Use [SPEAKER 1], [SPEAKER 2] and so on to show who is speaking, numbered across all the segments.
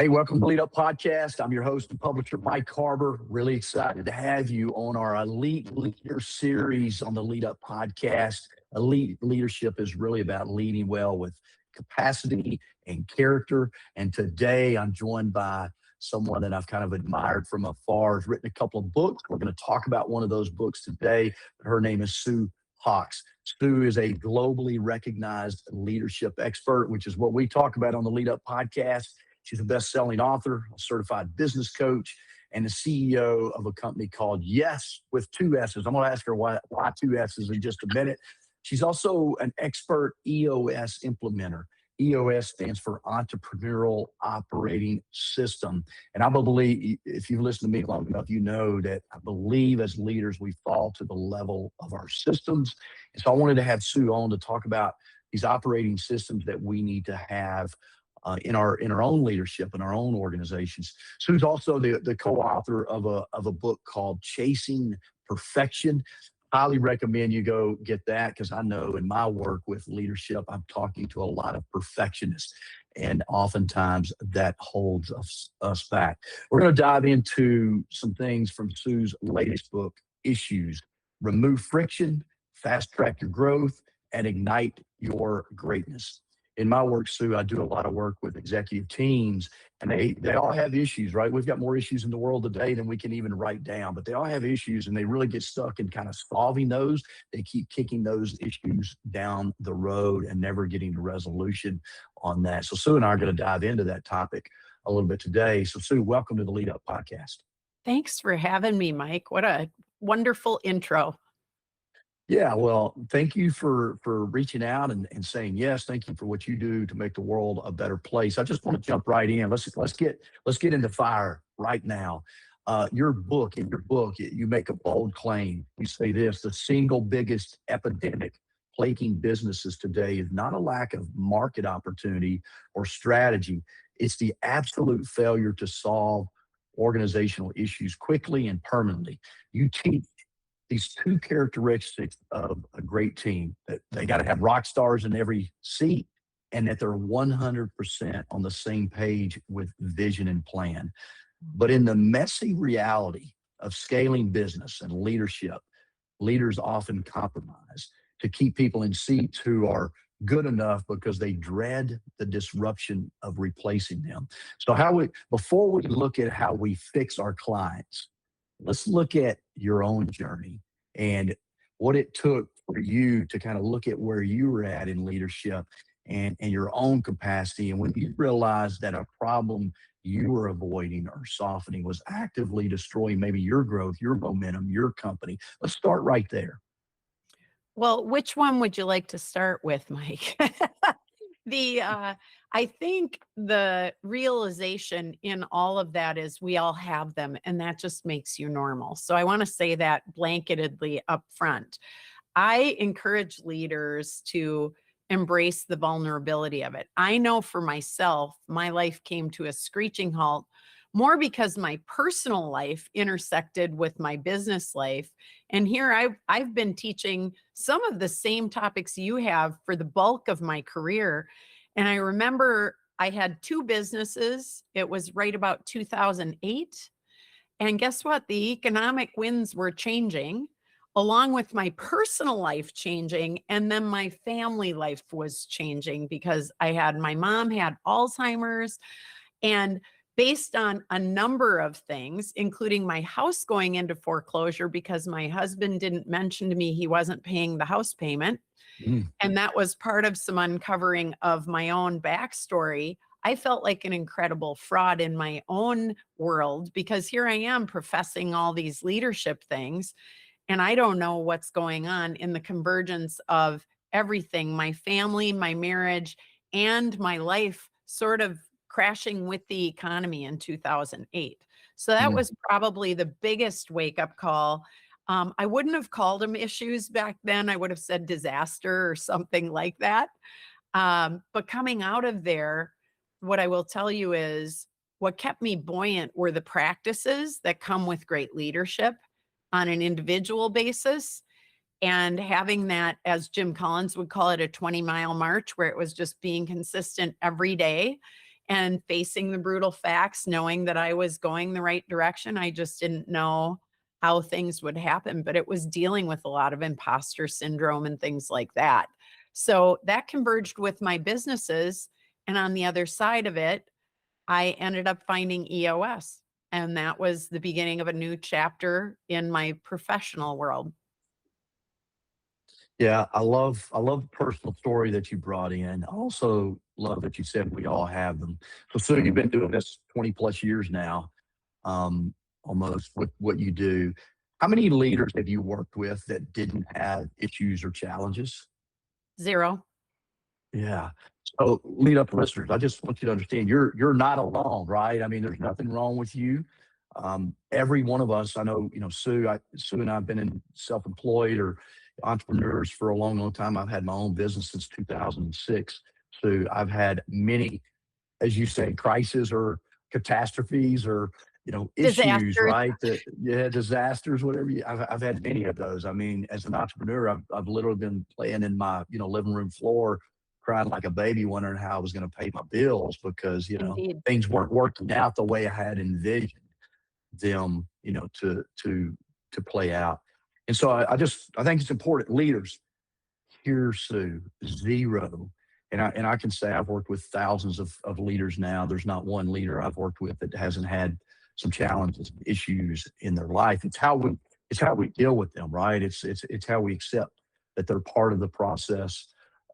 [SPEAKER 1] Hey, welcome to Lead Up Podcast. I'm your host and publisher, Mike Harbour. Really excited to have you on our Elite Leader series on the Lead Up Podcast. Elite leadership is really about leading well with capacity and character. And today I'm joined by someone that I've kind of admired from afar. Has written a couple of books. We're going to talk about one of those books today. Her name is Sue Hawks. Sue is a globally recognized leadership expert, which is what we talk about on the Lead Up Podcast. She's a best-selling author, a certified business coach, and the CEO of a company called Yes with two S's. I'm going to ask her why two S's in just a minute. She's also an expert EOS implementer. EOS stands for Entrepreneurial Operating System. And I believe, if you've listened to me long enough, you know that I believe as leaders, we fall to the level of our systems. And so I wanted to have Sue on to talk about these operating systems that we need to have in our own leadership, in our own organizations. Sue's also the co-author of a book called Chasing Perfection. Highly recommend you go get that, because I know in my work with leadership, I'm talking to a lot of perfectionists, and oftentimes that holds us back. We're going to dive into some things from Sue's latest book, Issues: Remove Friction, Fast Track Your Growth, and Ignite Your Greatness. In my work, Sue, I do a lot of work with executive teams, and they all have issues, right? We've got more issues in the world today than we can even write down, but they all have issues, and they really get stuck in kind of solving those. They keep kicking those issues down the road and never getting a resolution on that. So Sue and I are going to dive into that topic a little bit today. So Sue, welcome to the Lead Up Podcast.
[SPEAKER 2] Thanks for having me, Mike. What a wonderful intro.
[SPEAKER 1] Yeah, well, thank you for reaching out and saying yes. Thank you for what you do to make the world a better place. I just want to jump right in. Let's get into fire right now. In your book, you make a bold claim. You say this: the single biggest epidemic plaguing businesses today is not a lack of market opportunity or strategy. It's the absolute failure to solve organizational issues quickly and permanently. You teach these two characteristics of a great team: that they got to have rock stars in every seat, and that they're 100% on the same page with vision and plan. But in the messy reality of scaling business and leadership, leaders often compromise to keep people in seats who are good enough because they dread the disruption of replacing them. So before we look at how we fix our clients, let's look at your own journey and what it took for you to kind of look at where you were at in leadership and your own capacity. And when you realized that a problem you were avoiding or softening was actively destroying maybe your growth, your momentum, your company. Let's start right there.
[SPEAKER 2] Well, which one would you like to start with, Mike? I think the realization in all of that is we all have them, and that just makes you normal. So I want to say that blanketedly up front. I encourage leaders to embrace the vulnerability of it. I know for myself, my life came to a screeching halt more because my personal life intersected with my business life. And here I've been teaching some of the same topics you have for the bulk of my career. And I remember I had two businesses. It was right about 2008. And guess what? The economic winds were changing, along with my personal life changing. And then my family life was changing because my mom had Alzheimer's. And based on a number of things, including my house going into foreclosure because my husband didn't mention to me he wasn't paying the house payment. And that was part of some uncovering of my own backstory. I felt like an incredible fraud in my own world because here I am professing all these leadership things, and I don't know what's going on in the convergence of everything: my family, my marriage, and my life sort of crashing with the economy in 2008. So that was probably the biggest wake-up call. I wouldn't have called them issues back then. I would have said disaster or something like that. But coming out of there, what I will tell you is what kept me buoyant were the practices that come with great leadership on an individual basis, and having that, as Jim Collins would call it, a 20-mile march, where it was just being consistent every day and facing the brutal facts, knowing that I was going the right direction. I just didn't know how things would happen, but it was dealing with a lot of imposter syndrome and things like that. So that converged with my businesses. And on the other side of it, I ended up finding EOS. And that was the beginning of a new chapter in my professional world.
[SPEAKER 1] Yeah, I love the personal story that you brought in. I also love that you said we all have them. So Sue, you've been doing this 20 plus years now, almost with what you do. How many leaders have you worked with that didn't have issues or challenges?
[SPEAKER 2] Zero.
[SPEAKER 1] Yeah. So lead up listeners, I just want you to understand you're not alone, right? I mean, there's nothing wrong with you. Every one of us, I know, Sue and I have been in self-employed or entrepreneurs for a long, long time. I've had my own business since 2006. So I've had many, as you say, crises or catastrophes or issues,
[SPEAKER 2] Disasters.
[SPEAKER 1] right? That yeah, disasters, whatever. I've had many of those. I mean, as an entrepreneur, I've literally been laying in my living room floor, crying like a baby, wondering how I was going to pay my bills because
[SPEAKER 2] Indeed.
[SPEAKER 1] things weren't working out the way I had envisioned them, to play out. And so I think it's important leaders here, Sue, zero. And I can say I've worked with thousands of leaders now. There's not one leader I've worked with that hasn't had some challenges, issues in their life. It's how we deal with them, right? It's how we accept that they're part of the process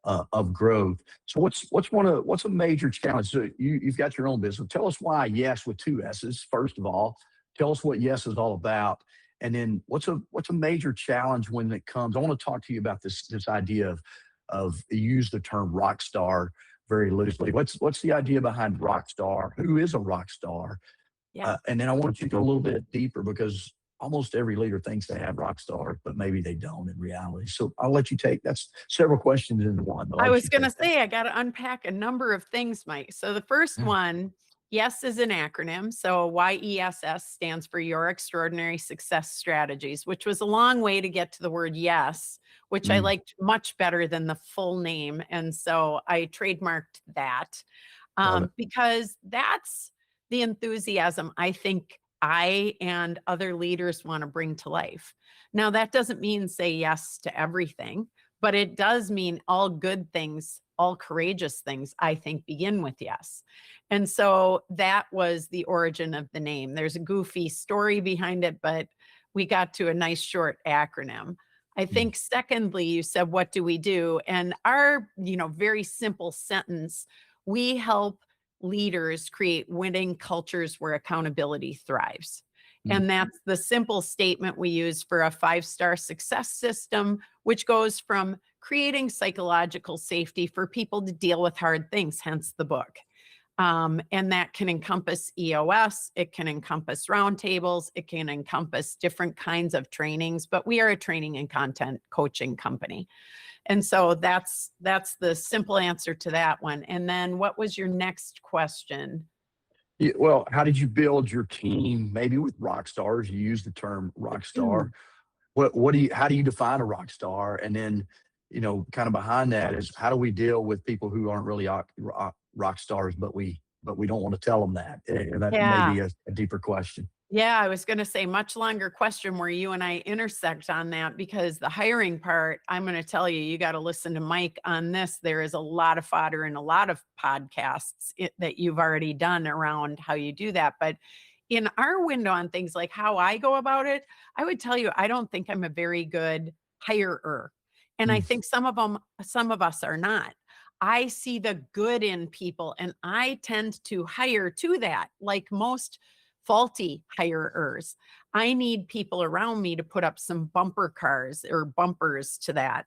[SPEAKER 1] of growth. So what's a major challenge? So you've got your own business. Tell us why yes with two S's. First of all, tell us what yes is all about. And then what's a major challenge when it comes? I want to talk to you about this idea of use the term rock star very loosely. What's the idea behind rock star? Who is a rock star?
[SPEAKER 2] Yeah.
[SPEAKER 1] And then I want you to go a little bit deeper because almost every leader thinks they have rock stars, but maybe they don't in reality. So I'll let you take that's several questions in one. But I'll
[SPEAKER 2] I
[SPEAKER 1] let
[SPEAKER 2] was
[SPEAKER 1] you
[SPEAKER 2] going to
[SPEAKER 1] take that.
[SPEAKER 2] say, I got to unpack a number of things, Mike. So the first
[SPEAKER 1] Yeah.
[SPEAKER 2] one, yes, is an acronym. So YESS stands for Your Extraordinary Success Strategies, which was a long way to get to the word yes, which I
[SPEAKER 1] Mm,
[SPEAKER 2] liked much better than the full name. And so I trademarked that
[SPEAKER 1] love it.
[SPEAKER 2] because that's the enthusiasm I think I and other leaders want to bring to life. Now, that doesn't mean say yes to everything, but it does mean all good things, all courageous things, I think, begin with yes. And so that was the origin of the name. There's a goofy story behind it, but we got to a nice short acronym. I
[SPEAKER 1] Mm,
[SPEAKER 2] think secondly, you said, what do we do? And our, very simple sentence, we help leaders create winning cultures where accountability thrives.
[SPEAKER 1] mm,
[SPEAKER 2] And that's the simple statement we use for a 5-star success system, which goes from creating psychological safety for people to deal with hard things, hence the book. And that can encompass EOS, it can encompass roundtables, it can encompass different kinds of trainings, but we are a training and content coaching company. And so that's the simple answer to that one. And then what was your next question?
[SPEAKER 1] yeah, well, how did you build your team? Maybe with rock stars, you use the term rock star. How do you define a rock star? And then, kind of behind that is how do we deal with people who aren't really rock stars, but we don't want to tell them that. And that may
[SPEAKER 2] Yeah.
[SPEAKER 1] be a deeper question.
[SPEAKER 2] Yeah, I was going to say much longer question where you and I intersect on that because the hiring part, I'm going to tell you, you got to listen to Mike on this. There is a lot of fodder and a lot of podcasts that you've already done around how you do that. But in our window on things like how I go about it, I would tell you, I don't think I'm a very good hirer. And I
[SPEAKER 1] Mm,
[SPEAKER 2] think some of us are not. I see the good in people and I tend to hire to that, like most faulty hirers. I need people around me to put up some bumper cars or bumpers to that.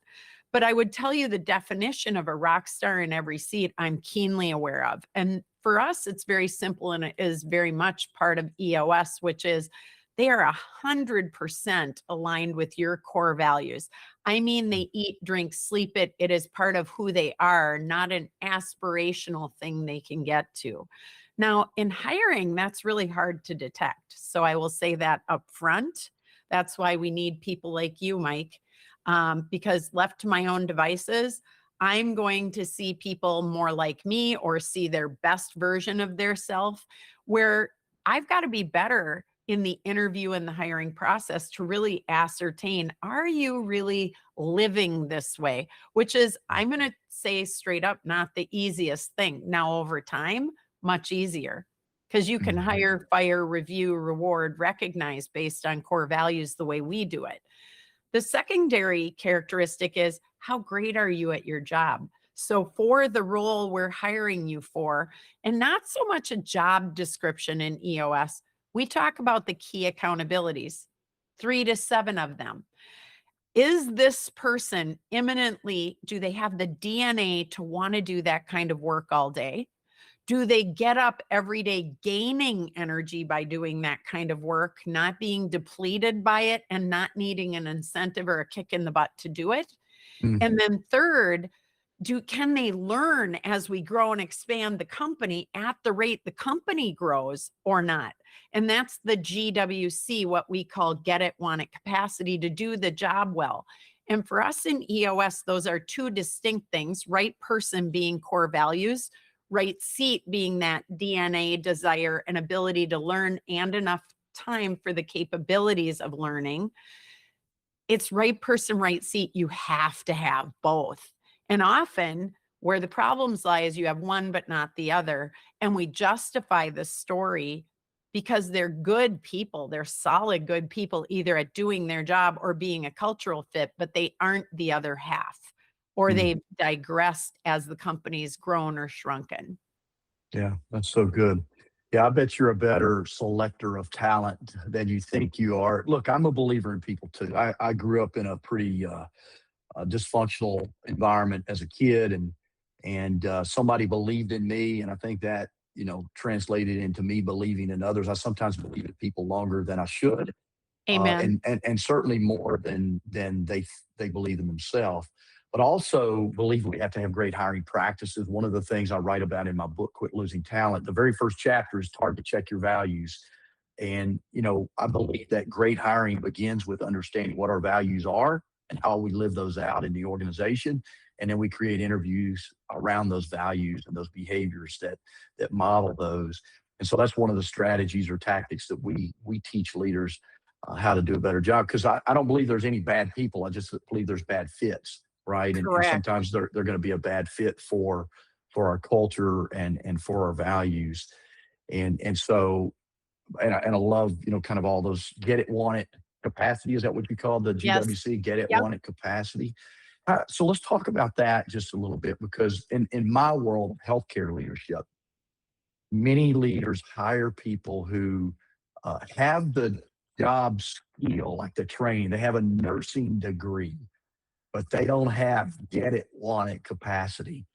[SPEAKER 2] But I would tell you the definition of a rock star in every seat, I'm keenly aware of. And for us, it's very simple and it is very much part of EOS, which is they are 100% aligned with your core values. I mean,
[SPEAKER 1] mm,
[SPEAKER 2] they eat, drink, sleep it. It is part of who they are, not an aspirational thing they can get to. Now, in hiring, that's really hard to detect. So I will say that up front. That's why we need people like you, Mike, because left to my own devices, I'm going to see people more like me or see their best version of their self, where I've got to be better in the interview and the hiring process to really ascertain, are you really living this way? Which is, I'm going to say straight up, not the easiest thing. Now, over time, much easier, because you can
[SPEAKER 1] Mhm.
[SPEAKER 2] hire, fire, review, reward, recognize based on core values the way we do it. The secondary characteristic is, how great are you at your job? So for the role we're hiring you for, and not so much a job description in EOS, we talk about the key accountabilities, 3 to 7 of them. Is this person imminently, do they have the DNA to want to do that kind of work all day? Do they get up every day gaining energy by doing that kind of work, not being depleted by it and not needing an incentive or a kick in the butt to do it?
[SPEAKER 1] Mm.
[SPEAKER 2] And then third, can they learn as we grow and expand the company at the rate the company grows or not? And that's the GWC, what we call get it, want it capacity to do the job well. And for us in EOS, those are two distinct things, right person being core values, right seat being that DNA desire and ability to learn and enough time for the capabilities of learning. It's right person, right seat. You have to have both. And often where the problems lie is you have one, but not the other. And we justify the story because they're good people. They're solid, good people, either at doing their job or being a cultural fit, but they aren't the other half, or
[SPEAKER 1] Mm.
[SPEAKER 2] they've digressed as the company's grown or shrunken.
[SPEAKER 1] Yeah, that's so good. Yeah, I bet you're a better selector of talent than you think you are. Look, I'm a believer in people too. I grew up in a pretty dysfunctional environment as a kid, and somebody believed in me, and I think that translated into me believing in others. I sometimes believe in people longer than I should,
[SPEAKER 2] Amen.
[SPEAKER 1] and certainly more than they believe in themselves. But also believe we have to have great hiring practices. One of the things I write about in my book, Quit Losing Talent, the very first chapter is hard to check your values. And I believe that great hiring begins with understanding what our values are and how we live those out in the organization. And then we create interviews around those values and those behaviors that model those. And so that's one of the strategies or tactics that we teach leaders how to do a better job. Because I don't believe there's any bad people. I just believe there's bad fits, right? And
[SPEAKER 2] Correct.
[SPEAKER 1] sometimes they're going to be a bad fit for our culture and for our values. And so and I love kind of all those get it, want it capacity. Is that what you call the
[SPEAKER 2] Yes.
[SPEAKER 1] GWC? Get it,
[SPEAKER 2] Yep.
[SPEAKER 1] want it capacity. So let's talk about that just a little bit, because in my world of healthcare leadership, many leaders hire people who have the job skill, like the training. They have a nursing degree, but they don't have get it, want it capacity.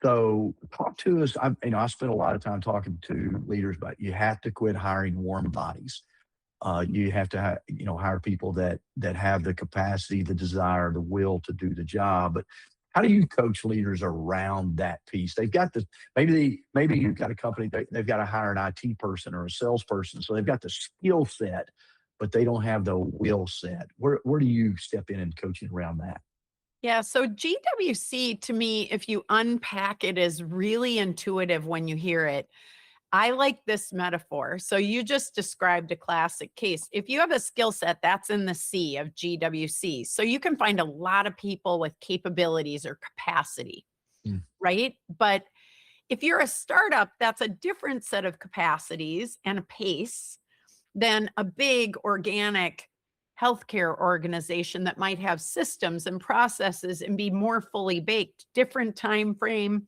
[SPEAKER 1] So talk to us. I spent a lot of time talking to leaders, but you have to quit hiring warm bodies. You have to hire people that have the capacity, the desire, the will to do the job. But how do you coach leaders around that piece? They've got the maybe you've got a company, they've got to hire an IT person or a salesperson, so they've got the skill set, but they don't have the will set. Where do you step in and coaching around that?
[SPEAKER 2] Yeah, so GWC to me, if you unpack it, is really intuitive when you hear it. I like this metaphor. So you just described a classic case. If you have a skill set, that's in the C of GWC. So you can find a lot of people with capabilities or capacity,
[SPEAKER 1] Mm.
[SPEAKER 2] right? But if you're a startup, that's a different set of capacities and a pace than a big organic healthcare organization that might have systems and processes and be more fully baked, different time frame,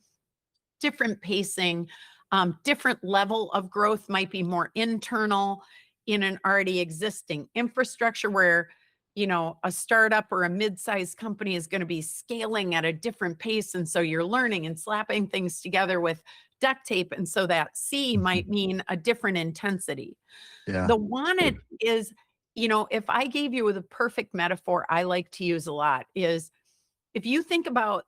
[SPEAKER 2] different pacing, different level of growth, might be more internal in an already existing infrastructure where a startup or a mid-sized company is going to be scaling at a different pace, and so you're learning and slapping things together with duct tape, and so that C might mean a different intensity.
[SPEAKER 1] Yeah.
[SPEAKER 2] The wanted is, if I gave you the perfect metaphor I like to use a lot is, if you think about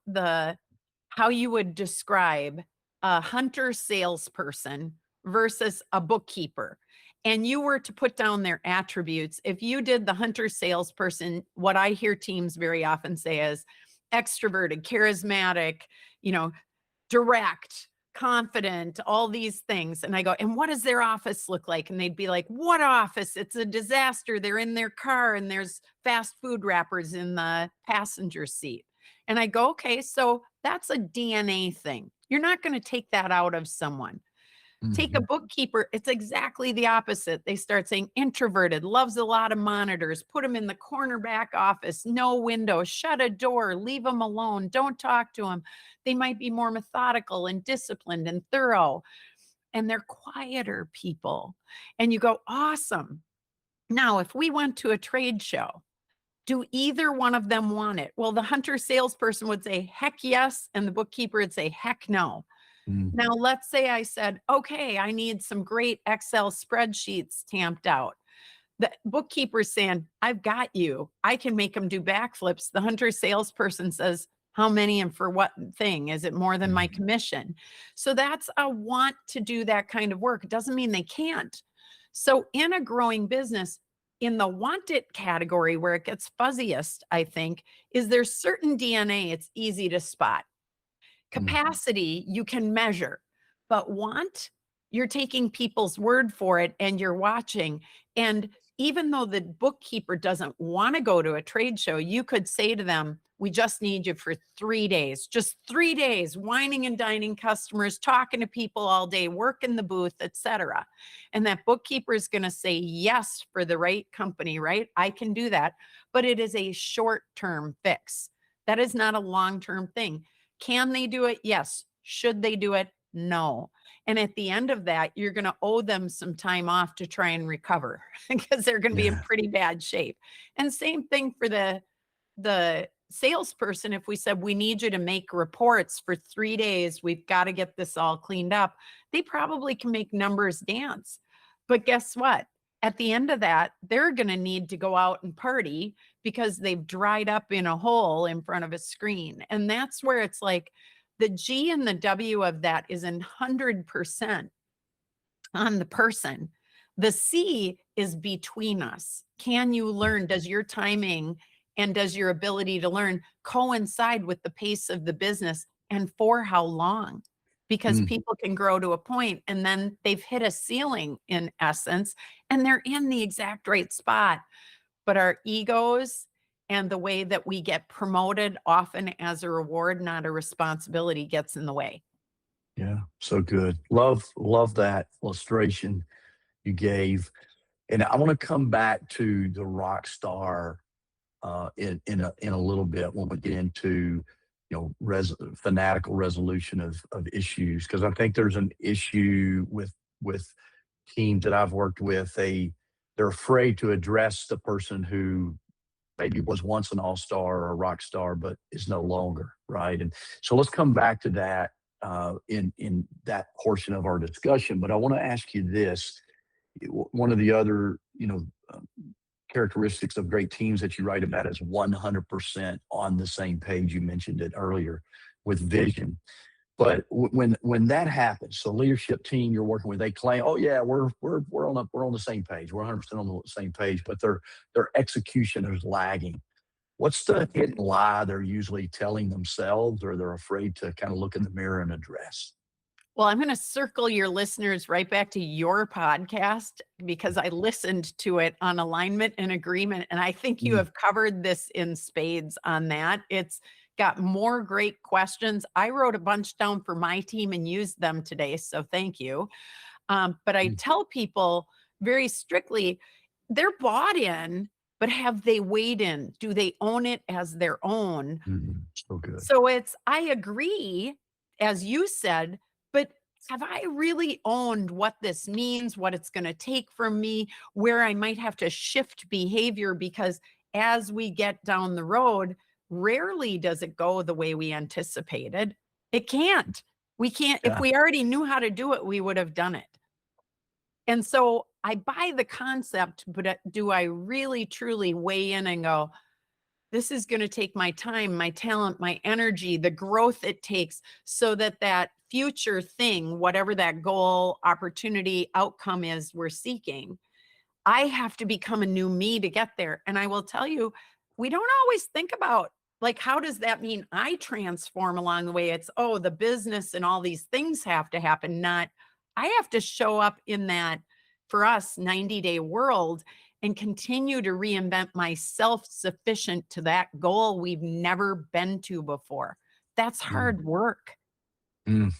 [SPEAKER 2] how you would describe a hunter salesperson versus a bookkeeper, and you were to put down their attributes, if you did the hunter salesperson, what I hear teams very often say is, extroverted, charismatic, you know, direct, confident, all these things. And I go, and what does their office look like? And they'd be like, what office? It's a disaster. They're in their car and there's fast food wrappers in the passenger seat. And I go, okay, so that's a DNA thing. You're not going to take that out of someone. Take a bookkeeper, it's exactly the opposite. They start saying introverted, loves a lot of monitors, put them in the corner back office, no window, shut a door, leave them alone, don't talk to them. They might be more methodical and disciplined and thorough, and they're quieter people. And you go, awesome. Now, if we went to a trade show, do either one of them want it? Well, the hunter salesperson would say, heck yes. And the bookkeeper would say, heck no. Now, let's say I said, okay, I need some great Excel spreadsheets stamped out. The bookkeeper's saying, I've got you. I can make them do backflips. The hunter salesperson says, how many and for what thing? Is it more than my commission? So that's a want to do that kind of work. It doesn't mean they can't. So in a growing business, in the want it category where it gets fuzziest, I think, is there's certain DNA it's easy to spot. Capacity, you can measure, but want, you're taking people's word for it and you're watching. And even though the bookkeeper doesn't want to go to a trade show, you could say to them, we just need you for 3 days, just 3 days, whining and dining customers, talking to people all day, working the booth, etc. And that bookkeeper is going to say yes for the right company, right? I can do that, but it is a short-term fix. That is not a long-term thing. Can they do it? Yes. Should they do it? No. And at the end of that, you're going to owe them some time off to try and recover because they're going to be in pretty bad shape. And same thing for the salesperson. If we said, we need you to make reports for 3 days, we've got to get this all cleaned up. They probably can make numbers dance. But guess what? At the end of that, they're going to need to go out and party because they've dried up in a hole in front of a screen. And that's where it's like the G and the W of that is in 100% on the person. The C is between us. Can you learn? Does your timing and does your ability to learn coincide with the pace of the business, and for how long? Because people can grow to a point and then they've hit a ceiling in essence, and they're in the exact right spot. But our egos and the way that we get promoted often as a reward, not a responsibility, gets in the way.
[SPEAKER 1] Yeah, so good. Love that illustration you gave. And I want to come back to the rock star in a little bit when we get into fanatical resolution of issues, because I think there's an issue with teams that I've worked with. They're afraid to address the person who maybe was once an all-star or a rock star but is no longer, right? And so let's come back to that in that portion of our discussion. But I want to ask you this: one of the other characteristics of great teams that you write about is 100% on the same page. You mentioned it earlier with vision. But when that happens, so leadership team you're working with, they claim, oh yeah, we're on the same page, we're 100% on the same page, but their execution is lagging. What's the hidden lie they're usually telling themselves, or they're afraid to kind of look in the mirror and address?
[SPEAKER 2] Well, I'm going to circle your listeners right back to your podcast because I listened to it on alignment and agreement. And I think you have covered this in spades on that. It's got more great questions. I wrote a bunch down for my team and used them today. So thank you. But I tell people very strictly, they're bought in, but have they weighed in? Do they own it as their own?
[SPEAKER 1] So good.
[SPEAKER 2] So I agree, as you said, but have I really owned what this means, what it's going to take from me, where I might have to shift behavior? Because as we get down the road, rarely does it go the way we anticipated. It can't. We can't. If we already knew how to do it, we would have done it. And so I buy the concept, but do I really truly weigh in and go, this is going to take my time, my talent, my energy, the growth it takes, so that future thing, whatever that goal, opportunity, outcome is we're seeking, I have to become a new me to get there. And I will tell you, we don't always think about Like, how does that mean I transform along the way? It's, oh, the business and all these things have to happen, not I have to show up in that, for us, 90-day world and continue to reinvent myself sufficient to that goal we've never been to before. That's
[SPEAKER 1] Mm,
[SPEAKER 2] hard work.
[SPEAKER 1] mm.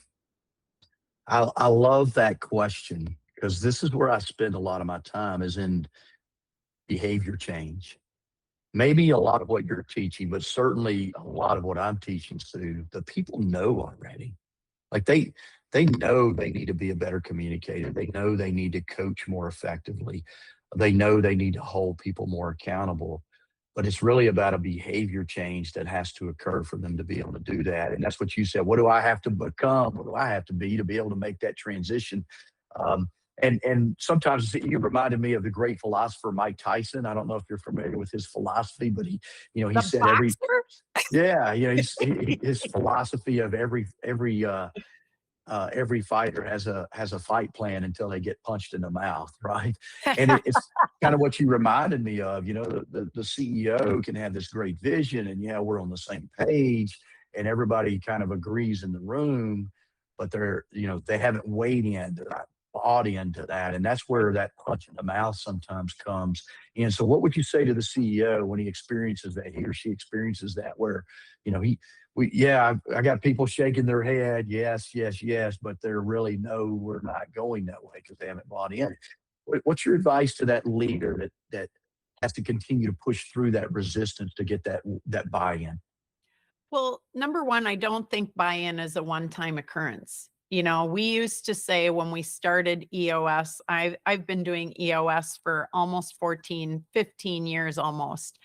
[SPEAKER 1] I love that question because this is where I spend a lot of my time is in behavior change. Maybe a lot of what you're teaching, but certainly a lot of what I'm teaching, Sue, the people know already. Like they know they need to be a better communicator. They know they need to coach more effectively. They know they need to hold people more accountable. But it's really about a behavior change that has to occur for them to be able to do that. And that's what you said. What do I have to become? What do I have to be able to make that transition? Um, and sometimes you reminded me of the great philosopher Mike Tyson. I don't know if you're familiar with his philosophy, but he
[SPEAKER 2] The
[SPEAKER 1] said
[SPEAKER 2] boxer?
[SPEAKER 1] yeah, his philosophy of every fighter has a fight plan until they get punched in the mouth, right? And it's kind of what you reminded me of. The CEO can have this great vision, and yeah, we're on the same page, and everybody kind of agrees in the room, but they haven't weighed in, they're not bought into that, and that's where that punch in the mouth sometimes comes. And so, what would you say to the CEO when he or she experiences that, where he yeah, I got people shaking their head, yes, yes, yes, but they're really no, we're not going that way because they haven't bought in. What's your advice to that leader that has to continue to push through that resistance to get that buy-in?
[SPEAKER 2] Well, number one, I don't think buy-in is a one-time occurrence. We used to say when we started EOS, I've been doing EOS for almost 14, 15 years almost.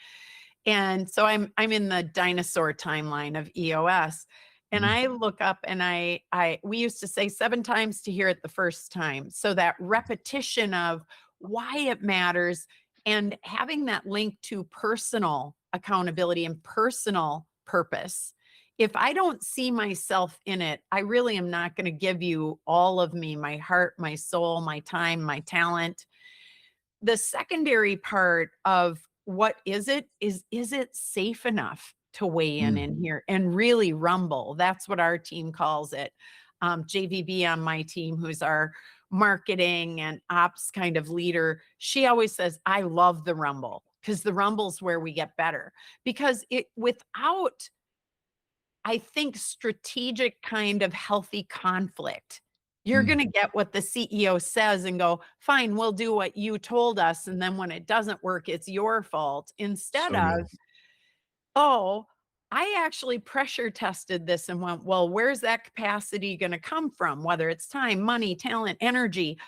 [SPEAKER 2] And so I'm in the dinosaur timeline of EOS. And
[SPEAKER 1] Mm,
[SPEAKER 2] I look up and we used to say 7 times to hear it the first time. So that repetition of why it matters and having that link to personal accountability and personal purpose. If I don't see myself in it, I really am not going to give you all of me, my heart, my soul, my time, my talent. The secondary part of what is it safe enough to weigh
[SPEAKER 1] mm,
[SPEAKER 2] in here and really rumble? That's what our team calls it. JVB on my team, who's our marketing and ops kind of leader, she always says, I love the rumble because the rumble's where we get better. Because it without, I think, strategic kind of healthy conflict, you're
[SPEAKER 1] mm.
[SPEAKER 2] going to get what the CEO says and go, fine, we'll do what you told us. And then when it doesn't work, it's your fault. Instead
[SPEAKER 1] So
[SPEAKER 2] of,
[SPEAKER 1] good.
[SPEAKER 2] oh, I actually pressure tested this and went, well, where's that capacity going to come from? Whether it's time, money, talent, energy,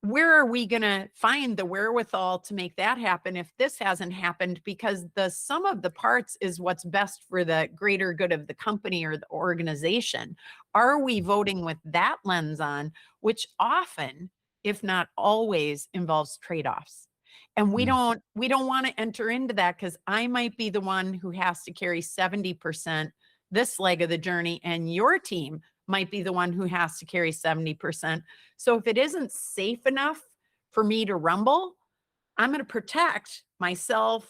[SPEAKER 2] where are we going to find the wherewithal to make that happen if this hasn't happened? Because the sum of the parts is what's best for the greater good of the company or the organization. Are we voting with that lens on, which often, if not always, involves trade-offs? And we
[SPEAKER 1] Mm,
[SPEAKER 2] don't we don't want to enter into that because I might be the one who has to carry 70% this leg of the journey, and your team might be the one who has to carry 70%. So if it isn't safe enough for me to rumble, I'm going to protect myself,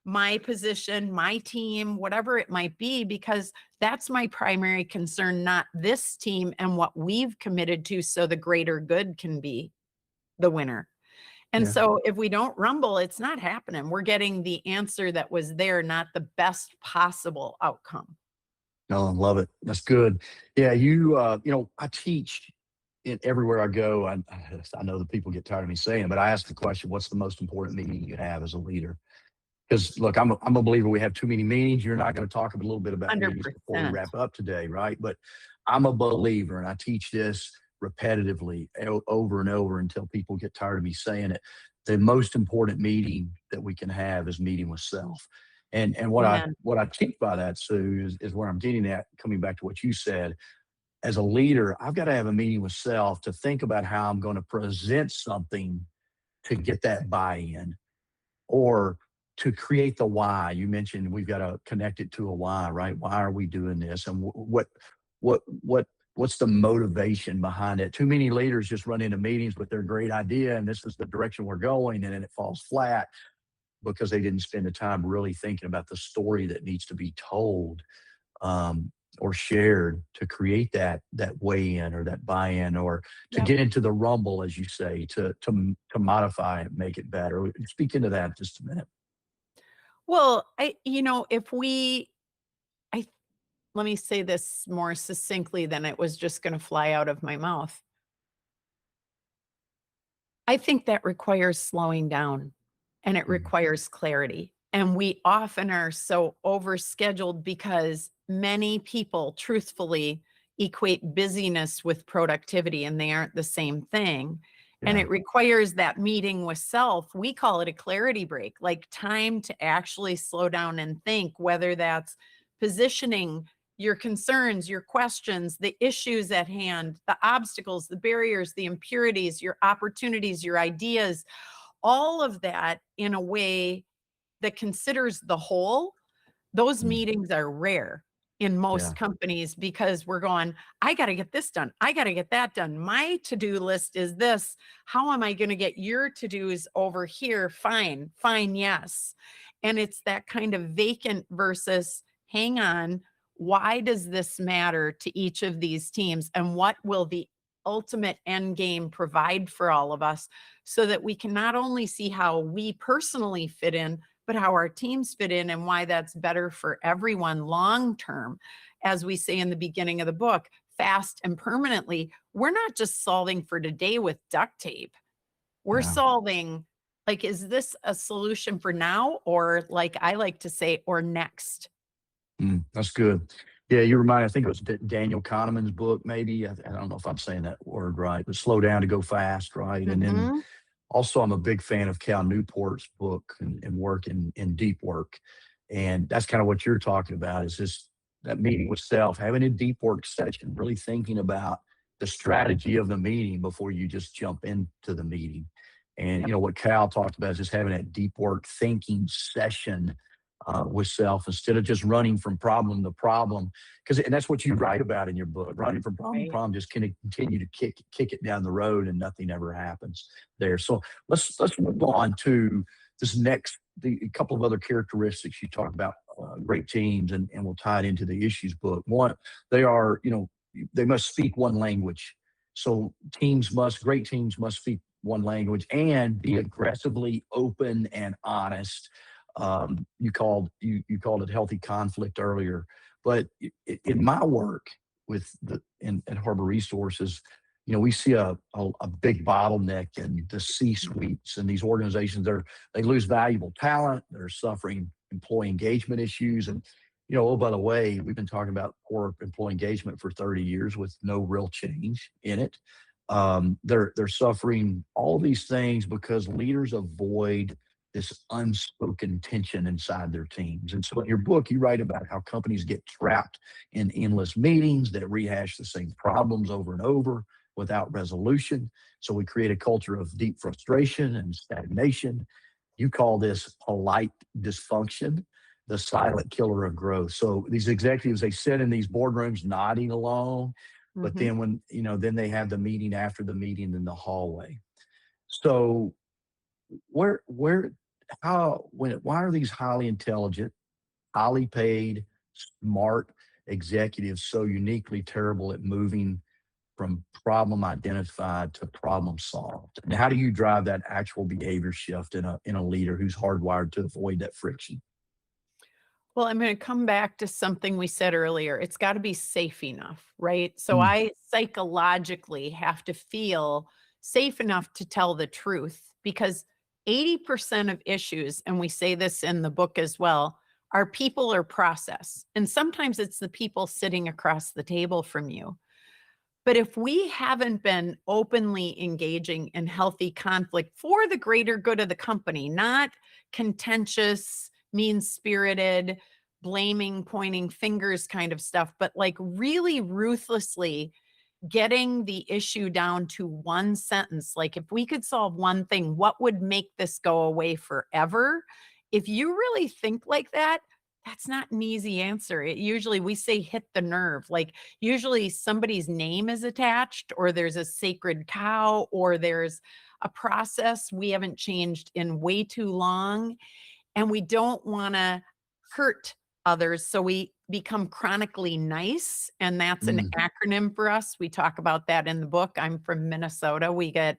[SPEAKER 2] my position, my team, whatever it might be, because that's my primary concern, not this team and what we've committed to so the greater good can be the winner. And
[SPEAKER 1] yeah.
[SPEAKER 2] so if we don't rumble, it's not happening. We're getting the answer that was there, not the best possible outcome.
[SPEAKER 1] No, I love it. That's good. Yeah, I teach everywhere I go. I know that people get tired of me saying it, but I ask the question, what's the most important meeting you have as a leader? Because look, I'm a believer we have too many meetings. You're not going to talk a little bit about meetings before we
[SPEAKER 2] 100%.
[SPEAKER 1] wrap up today, right? But I'm a believer, and I teach this repetitively over and over until people get tired of me saying it. The most important meeting that we can have is meeting with self. And what I
[SPEAKER 2] Amen.
[SPEAKER 1] what I teach by that, Sue, is where I'm getting at, coming back to what you said. As a leader, I've got to have a meeting with self to think about how I'm going to present something to get that buy-in or to create the why. You mentioned we've got to connect it to a why, right? Why are we doing this? And what's the motivation behind it? Too many leaders just run into meetings with their great idea and this is the direction we're going, and then it falls flat. because they didn't spend the time really thinking about the story that needs to be told, or shared to create that weigh in or that buy in, or to
[SPEAKER 2] Yep.
[SPEAKER 1] get into the rumble, as you say, to modify and make it better. Speak into that just a minute.
[SPEAKER 2] Well, if I, let me say this more succinctly than it was just going to fly out of my mouth. I think that requires slowing down and it
[SPEAKER 1] Mm,
[SPEAKER 2] requires clarity. And we often are so overscheduled because many people truthfully equate busyness with productivity and they aren't the same thing. And
[SPEAKER 1] yeah,
[SPEAKER 2] it requires that meeting with self. We call it a clarity break, like time to actually slow down and think, whether that's positioning your concerns, your questions, the issues at hand, the obstacles, the barriers, the impurities, your opportunities, your ideas, all of that in a way that considers the whole. Those
[SPEAKER 1] mm,
[SPEAKER 2] meetings are rare in
[SPEAKER 1] yeah,
[SPEAKER 2] most companies because we're going, I got to get this done. I got to get that done. My to-do list is this. How am I going to get your to-dos over here? Fine, fine, yes. And it's that kind of vacant versus hang on. Why does this matter to each of these teams? And what will the ultimate end game provide for all of us so that we can not only see how we personally fit in, but how our teams fit in and why that's better for everyone long term. As we say in the beginning of the book, fast and permanently, we're not just solving for today with duct tape. We're
[SPEAKER 1] yeah.
[SPEAKER 2] solving, like, is this a solution for now? Or, like I like to say, or next?
[SPEAKER 1] That's good. Yeah, you remind. I think it was Daniel Kahneman's book. Maybe I don't know if I'm saying that word right, but slow down to go fast, right? And then
[SPEAKER 2] Hmm.
[SPEAKER 1] also, I'm a big fan of Cal Newport's book and work in deep work, and that's kind of what you're talking about. Is just that meeting with self, having a deep work session, really thinking about the strategy of the meeting before you just jump into the meeting. And
[SPEAKER 2] Yep.
[SPEAKER 1] what Cal talked about is just having that deep work thinking session with self instead of just running from problem to problem. And that's what you write about in your book, running from problem to
[SPEAKER 2] Right.
[SPEAKER 1] problem, just kind of continue to kick it down the road and nothing ever happens there. So let's move on to this next, a couple of other characteristics you talk about, great teams, and we'll tie it into the issues book. One, they are, they must speak one language. So great teams must speak one language and be aggressively open and honest. You called it healthy conflict earlier, but in my work at Harbour Resources, we see a big bottleneck in the C-suites and these organizations. They lose valuable talent. They're suffering employee engagement issues, and oh, by the way, we've been talking about poor employee engagement for 30 years with no real change in it. They're suffering all these things because leaders avoid this unspoken tension inside their teams. And so in your book, you write about how companies get trapped in endless meetings that rehash the same problems over and over without resolution. So we create a culture of deep frustration and stagnation. You call this polite dysfunction, the silent killer of growth. So these executives, they sit in these boardrooms nodding along, but
[SPEAKER 2] Hmm.
[SPEAKER 1] then then they have the meeting after the meeting in the hallway. So where why are these highly intelligent, highly paid, smart executives so uniquely terrible at moving from problem identified to problem solved? And how do you drive that actual behavior shift in a leader who's hardwired to avoid that friction?
[SPEAKER 2] Well, I'm going to come back to something we said earlier. It's got to be safe enough, right? So
[SPEAKER 1] Mm,
[SPEAKER 2] I psychologically have to feel safe enough to tell the truth because 80% of issues, and we say this in the book as well, are people or process. And sometimes it's the people sitting across the table from you. But if we haven't been openly engaging in healthy conflict for the greater good of the company, not contentious, mean spirited, blaming, pointing fingers kind of stuff, but like really ruthlessly getting the issue down to one sentence. Like, if we could solve one thing, what would make this go away forever? If you really think like that, that's not an easy answer. It usually, we say hit the nerve. Like, usually somebody's name is attached, or there's a sacred cow, or there's a process we haven't changed in way too long. and we don't want to hurt others. So we become chronically nice. And that's an
[SPEAKER 1] Mm,
[SPEAKER 2] acronym for us. We talk about that in the book. I'm from Minnesota. We get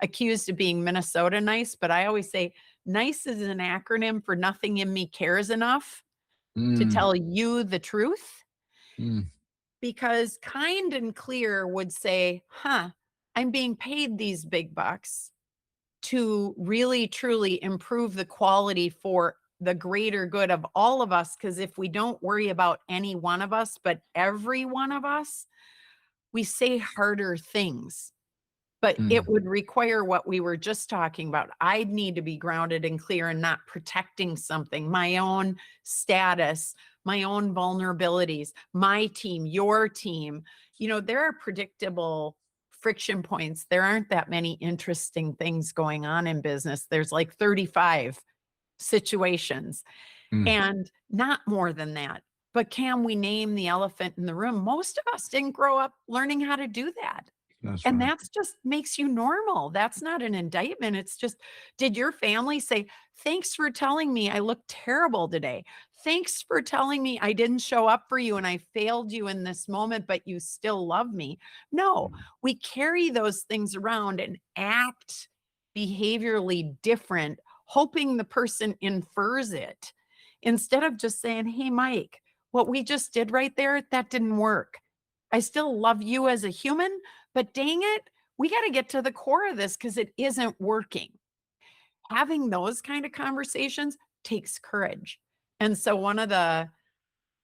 [SPEAKER 2] accused of being Minnesota nice, but I always say nice is an acronym for nothing in me cares enough to
[SPEAKER 1] mm,
[SPEAKER 2] tell you the truth.
[SPEAKER 1] mm,
[SPEAKER 2] Because kind and clear would say, I'm being paid these big bucks to really truly improve the quality for the greater good of all of us. Because if we don't worry about any one of us, but every one of us, we say harder things. But it
[SPEAKER 1] mm.
[SPEAKER 2] would require what we were just talking about. I'd need to be grounded and clear and not protecting something, my own status, my own vulnerabilities, my team, your team. There are predictable friction points. There aren't that many interesting things going on in business. There's like 35 situations
[SPEAKER 1] Mm,
[SPEAKER 2] and not more than that. But can we name the elephant in the room? Most of us didn't grow up learning how to do that.
[SPEAKER 1] that's
[SPEAKER 2] And
[SPEAKER 1] right.
[SPEAKER 2] that's just makes you normal. That's not an indictment. It's just, did your family say, thanks for telling me I look terrible today? Thanks for telling me I didn't show up for you and I failed you in this moment, but you still love me. No,
[SPEAKER 1] Mm,
[SPEAKER 2] we carry those things around and act behaviorally different, hoping the person infers it instead of just saying, hey, Mike, what we just did right there, that didn't work. I still love you as a human, but dang it, we got to get to the core of this because it isn't working. Having those kind of conversations takes courage. And so one of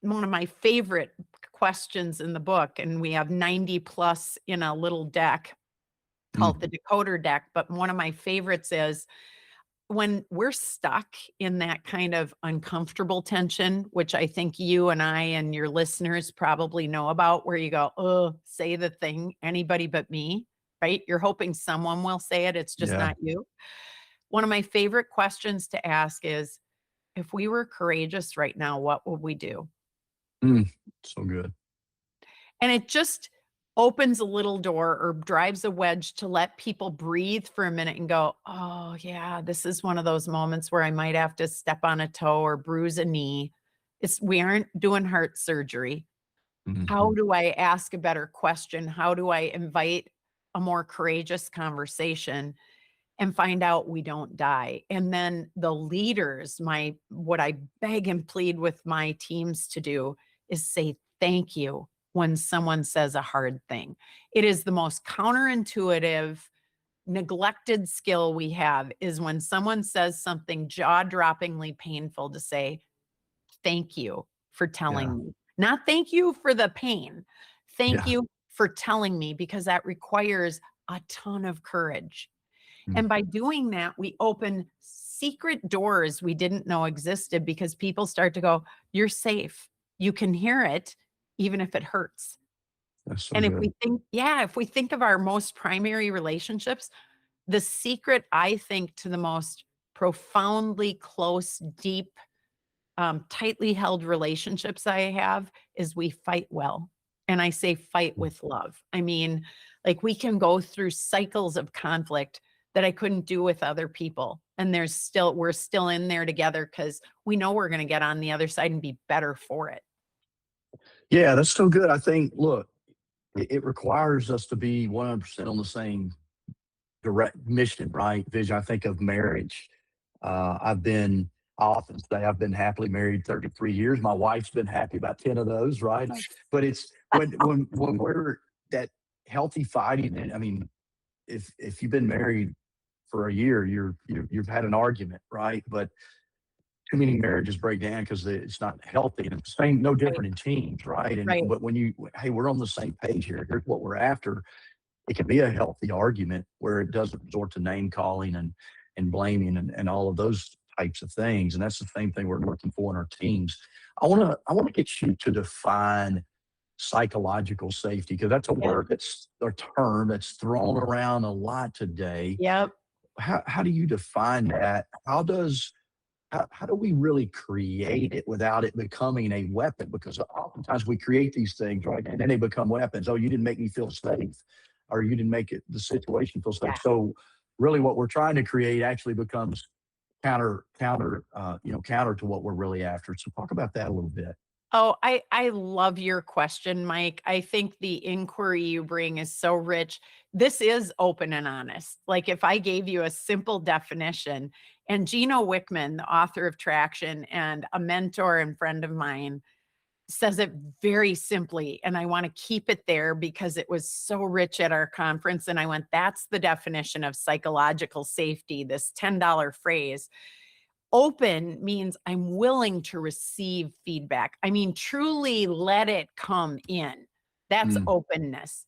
[SPEAKER 2] my favorite questions in the book, and we have 90 plus in a little deck called
[SPEAKER 1] mm.
[SPEAKER 2] the decoder deck, but one of my favorites is when we're stuck in that kind of uncomfortable tension, which I think you and I and your listeners probably know about, where you go, oh, say the thing, anybody but me, right? You're hoping someone will say it, it's just
[SPEAKER 1] Yeah.
[SPEAKER 2] not you. One of my favorite questions to ask is, if we were courageous right now, what would we do?
[SPEAKER 1] Mm, so good.
[SPEAKER 2] And it just opens a little door or drives a wedge to let people breathe for a minute and go, oh, yeah, this is one of those moments where I might have to step on a toe or bruise a knee. We aren't doing heart surgery. How
[SPEAKER 1] Mhm.
[SPEAKER 2] do I ask a better question? How do I invite a more courageous conversation and find out we don't die? And then the leaders, what I beg and plead with my teams to do is say thank you when someone says a hard thing. It is the most counterintuitive, neglected skill we have is when someone says something jaw-droppingly painful to say, thank you for
[SPEAKER 1] Yeah.
[SPEAKER 2] telling me. Not thank you for the pain. Thank
[SPEAKER 1] Yeah.
[SPEAKER 2] you for telling me because that requires a ton of courage.
[SPEAKER 1] Mm.
[SPEAKER 2] And by doing that, we open secret doors we didn't know existed because people start to go, you're safe. You can hear it, even if it hurts.
[SPEAKER 1] That's so
[SPEAKER 2] And
[SPEAKER 1] good.
[SPEAKER 2] if we think of our most primary relationships, the secret, I think, to the most profoundly close, deep, tightly held relationships I have is we fight well. And I say fight
[SPEAKER 1] Mm.
[SPEAKER 2] with love. I mean, like we can go through cycles of conflict that I couldn't do with other people. And we're still in there together because we know we're going to get on the other side and be better for it.
[SPEAKER 1] Yeah, that's so good. I think, look, it requires us to be 100% on the same direct mission, right? Vision. I think of marriage. I often say I've been happily married 33 years. My wife's been happy about 10 of those, right? But it's when we're that healthy fighting, and I mean, if you've been married for a year, you've had an argument, right? But too many marriages break down because it's not healthy. And it's same, no
[SPEAKER 2] Right.
[SPEAKER 1] different in teams, right? And
[SPEAKER 2] Right.
[SPEAKER 1] but when hey, we're on the same page here. Here's what we're after. It can be a healthy argument where it doesn't resort to name calling and blaming and all of those types of things. And that's the same thing we're looking for in our teams. I want to get you to define psychological safety because that's a
[SPEAKER 2] Yeah.
[SPEAKER 1] word that's a term that's thrown around a lot today.
[SPEAKER 2] Yep.
[SPEAKER 1] How do you define that? How do we really create it without it becoming a weapon? Because oftentimes we create these things, right? And then they become weapons. Oh, you didn't make me feel safe, or you didn't make the situation feel
[SPEAKER 2] Yeah.
[SPEAKER 1] safe. So, really, what we're trying to create actually becomes counter to what we're really after. So talk about that a little bit.
[SPEAKER 2] Oh, I love your question, Mike. I think the inquiry you bring is so rich. This is open and honest. Like if I gave you a simple definition, and Gino Wickman, the author of Traction and a mentor and friend of mine, says it very simply, and I want to keep it there because it was so rich at our conference. And I went, that's the definition of psychological safety, this $10 phrase. Open means I'm willing to receive feedback. I mean, truly let it come in. That's openness.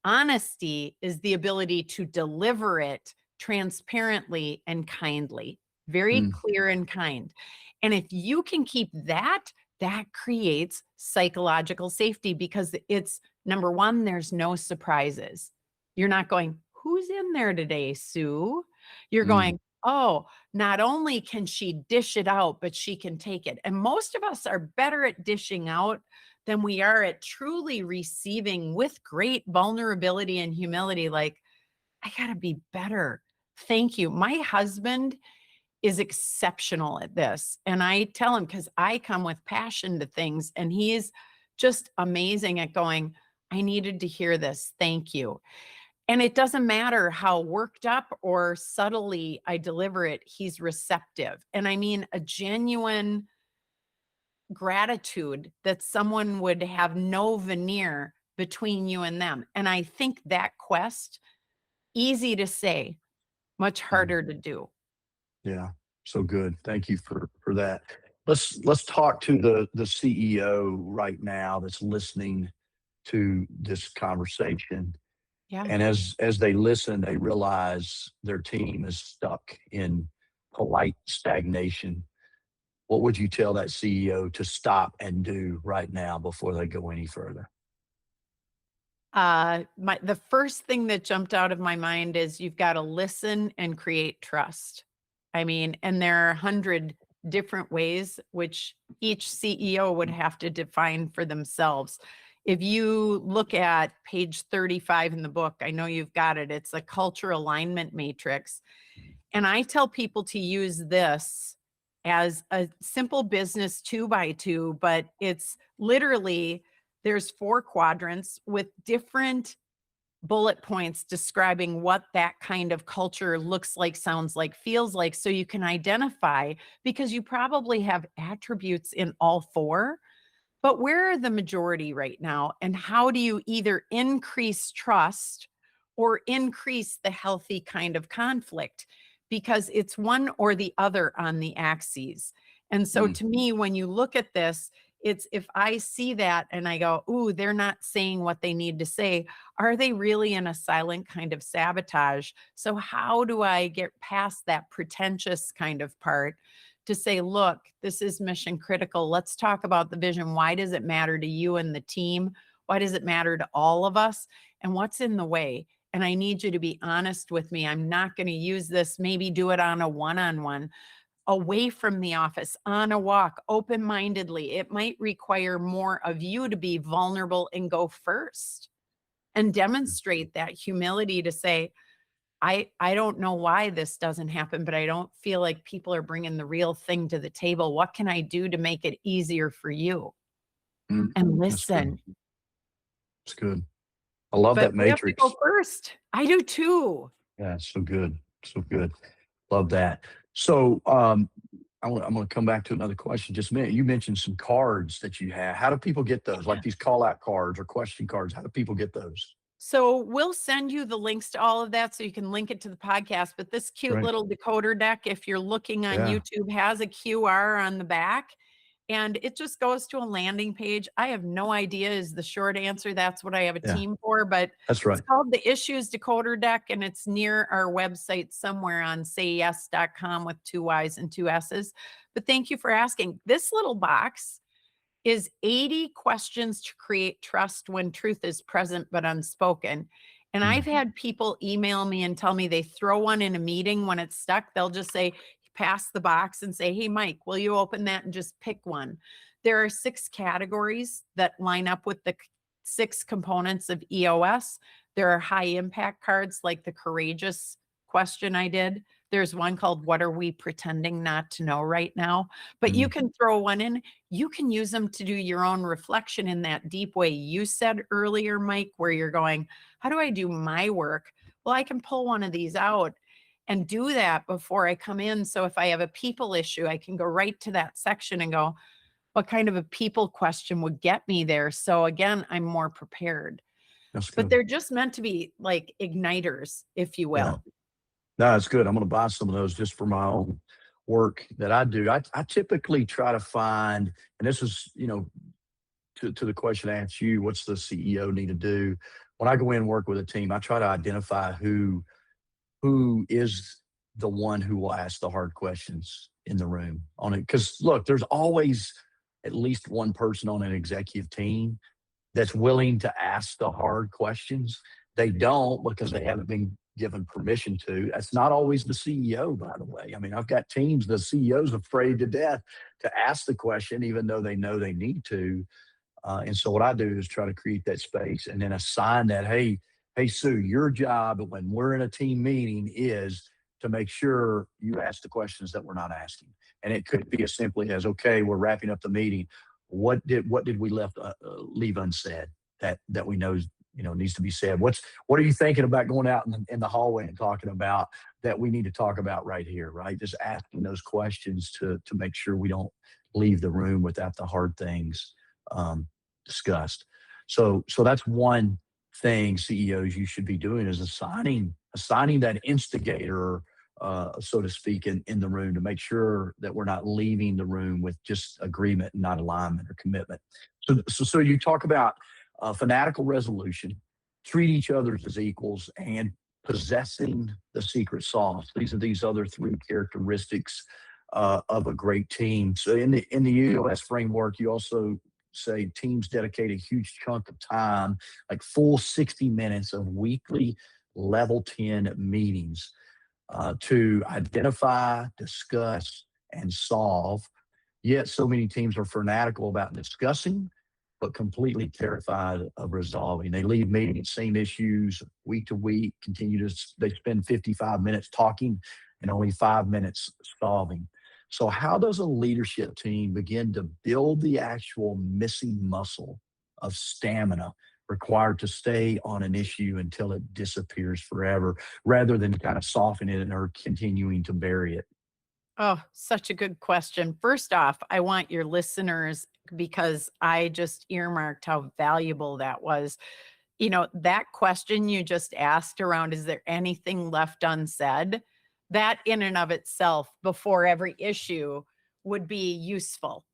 [SPEAKER 2] Honesty is the ability to deliver it transparently and kindly, very clear and kind. And if you can keep that, that creates psychological safety because it's number one, there's no surprises. You're not going, who's in there today, Sue? You're going, oh, not only can she dish it out, but she can take it. And most of us are better at dishing out than we are at truly receiving with great vulnerability and humility. Like, I got to be better. Thank you. My husband is exceptional at this. And I tell him, because I come with passion to things, and he's just amazing at going, I needed to hear this. Thank you. And it doesn't matter how worked up or subtly I deliver it, he's receptive. And I mean, a genuine gratitude that someone would have no veneer between you and them. And I think that quest, easy to say, much harder to do.
[SPEAKER 1] Yeah, so good. Thank you for that. Let's talk to the CEO right now that's listening to this conversation.
[SPEAKER 2] Yeah.
[SPEAKER 1] And as they listen, they realize their team is stuck in polite stagnation. What would you tell that CEO to stop and do right now before they go any further?
[SPEAKER 2] The first thing that jumped out of my mind is you've got to listen and create trust. I mean, and there are 100 different ways which each CEO would have to define for themselves. If you look at page 35 in the book, I know you've got it. It's a culture alignment matrix. And I tell people to use this as a simple business 2x2, but it's literally, there's 4 quadrants with different bullet points describing what that kind of culture looks like, sounds like, feels like, so you can identify, because you probably have attributes in all 4. But where are the majority right now? And how do you either increase trust or increase the healthy kind of conflict? Because it's one or the other on the axes. And so to me, when you look at this, it's if I see that and I go, ooh, they're not saying what they need to say, are they really in a silent kind of sabotage? So how do I get past that pretentious kind of part to say, look, this is mission critical. Let's talk about the vision. Why does it matter to you and the team? Why does it matter to all of us? And what's in the way? And I need you to be honest with me. I'm not going to use this. Maybe do it on a one-on-one, away from the office, on a walk, open-mindedly. It might require more of you to be vulnerable and go first and demonstrate that humility to say, I don't know why this doesn't happen, but I don't feel like people are bringing the real thing to the table. What can I do to make it easier for you? And listen.
[SPEAKER 1] It's good. I love
[SPEAKER 2] But
[SPEAKER 1] that
[SPEAKER 2] we have to
[SPEAKER 1] matrix.
[SPEAKER 2] go first. I do too.
[SPEAKER 1] Yeah, so good. So good. Love that. So I'm going to come back to another question just a minute. You mentioned some cards that you have. How do people get those? Like these call out cards or question cards. How do people get those?
[SPEAKER 2] So we'll send you the links to all of that so you can link it to the podcast. But this cute little decoder deck, if you're looking on YouTube, has a QR on the back. And it just goes to a landing page. I have no idea is the short answer. That's what I have a team for. But
[SPEAKER 1] that's right.
[SPEAKER 2] It's called the Issues Decoder Deck, and it's near our website somewhere on sayyes.com with 2 Y's and 2 S's. But thank you for asking. This little box is 80 questions to create trust when truth is present but unspoken. And I've had people email me and tell me they throw one in a meeting when it's stuck. They'll just say, pass the box and say, hey, Mike, will you open that and just pick one? There are 6 categories that line up with the 6 components of EOS. There are high impact cards like the courageous question I did. There's one called What Are We Pretending Not to Know Right Now? But you can throw one in. You can use them to do your own reflection in that deep way you said earlier, Mike, where you're going, how do I do my work? Well, I can pull one of these out and do that before I come in. So if I have a people issue, I can go right to that section and go, what kind of a people question would get me there? So again, I'm more prepared.
[SPEAKER 1] That's
[SPEAKER 2] But
[SPEAKER 1] good.
[SPEAKER 2] they're just meant to be like igniters, if you
[SPEAKER 1] Yeah.
[SPEAKER 2] will.
[SPEAKER 1] No, it's good. I'm going to buy some of those just for my own work that I do. I typically try to find, and this is, to the question I asked you, what's the CEO need to do? When I go in and work with a team, I try to identify who is the one who will ask the hard questions in the room on it. Because look, there's always at least one person on an executive team that's willing to ask the hard questions. They don't because they haven't been given permission to. That's not always the CEO, by the way. I mean, I've got teams, the CEO's afraid to death to ask the question, even though they know they need to. And so what I do is try to create that space and then assign that, hey, Sue, your job when we're in a team meeting is to make sure you ask the questions that we're not asking. And it could be as simply as, okay, we're wrapping up the meeting. What did we leave unsaid that we know needs to be said? What are you thinking about going out in the hallway and talking about that we need to talk about right here, right? Just asking those questions to make sure we don't leave the room without the hard things discussed. So that's one thing CEOs you should be doing is assigning that instigator, so to speak, in the room to make sure that we're not leaving the room with just agreement and not alignment or commitment. So you talk about fanatical resolution, treat each other as equals, and possessing the secret sauce. These are these other three characteristics of a great team. So in the EOS framework, you also say teams dedicate a huge chunk of time, like full 60 minutes of weekly level 10 meetings to identify, discuss, and solve. Yet so many teams are fanatical about discussing, but completely terrified of resolving. They leave meetings, same issues week to week, they spend 55 minutes talking and only 5 minutes solving. So how does a leadership team begin to build the actual missing muscle of stamina required to stay on an issue until it disappears forever, rather than kind of softening it or continuing to bury it?
[SPEAKER 2] Oh, such a good question. First off, I want your listeners, because I just earmarked how valuable that was. That question you just asked around, is there anything left unsaid? That in and of itself, before every issue, would be useful.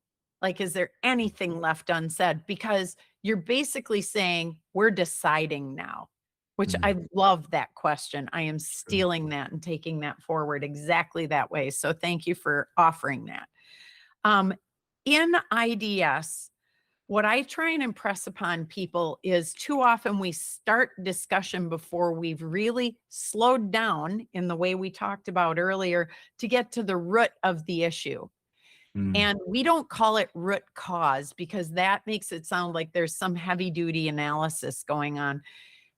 [SPEAKER 2] Like, is there anything left unsaid? Because you're basically saying, we're deciding now, which
[SPEAKER 1] Mm,
[SPEAKER 2] I love that question. I am
[SPEAKER 1] sure.
[SPEAKER 2] stealing that and taking that forward exactly that way. So thank you for offering that. Um, in IDS, what I try and impress upon people is too often we start discussion before we've really slowed down in the way we talked about earlier to get to the root of the issue.
[SPEAKER 1] Mm,
[SPEAKER 2] And we don't call it root cause because that makes it sound like there's some heavy duty analysis going on.